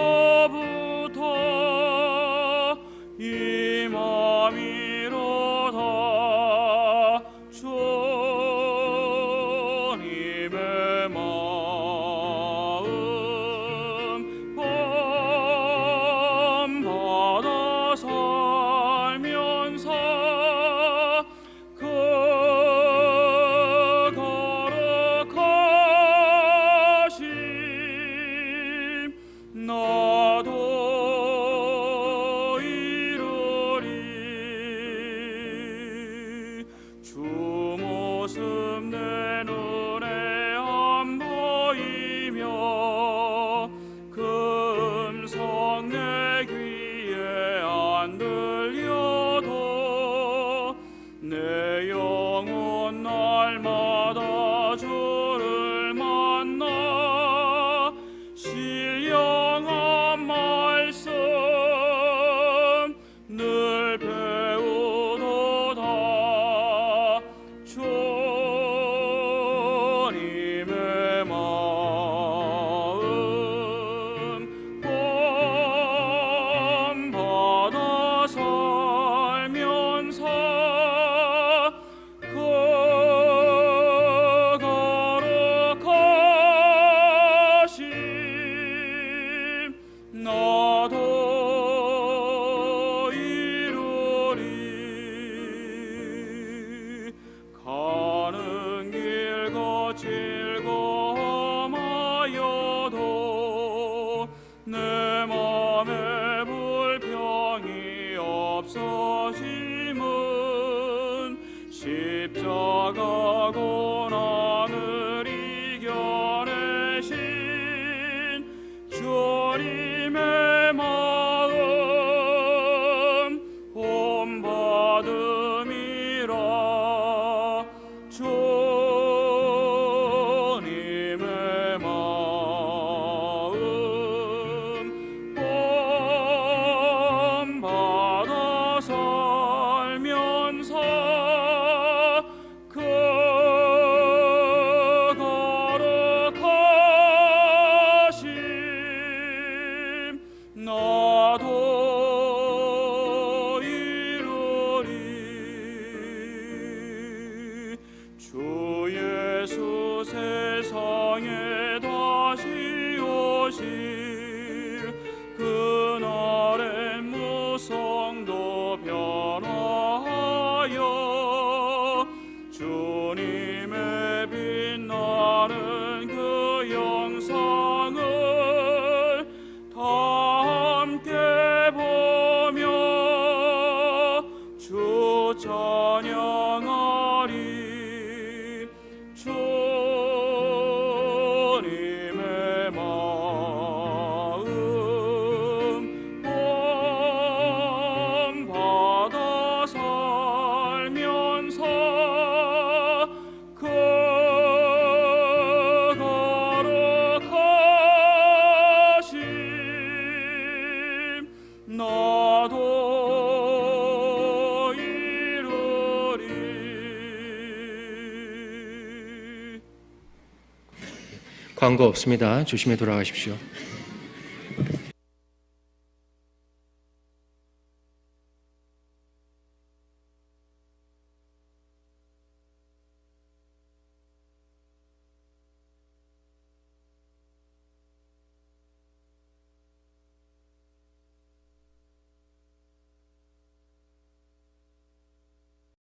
S2: 임함이로다. 주님의 마음 본받아 살면서 그 거룩하심 나도 이루리. 주 모습 내 눈에 안 보이며 그 음성 내 귀에 안 들려도 내 영혼 날마다 주를 만나 신령한 말씀 늘 배우도다. 주님의 마음 본받아 살면서 그 거룩하심 나도 이루리. 가는 길 거칠 검하여도 내 맘에 불평이 없어짐은 십자가 고난을 이겨내신 주님의 마음 본받음이라. 주님의 마음 본받아 살면서 그 거룩하심 나도 이루리. 주 예수 세상에 다시 오실 그날의 무성도 변화하여 주님의 빛나는 그 영상을 다 함께 보며 주 찬양하리. 주님의 마음 본받아 살면서 그 거룩하심 나도 이루리.
S1: 광고 없습니다. 조심히 돌아가십시오.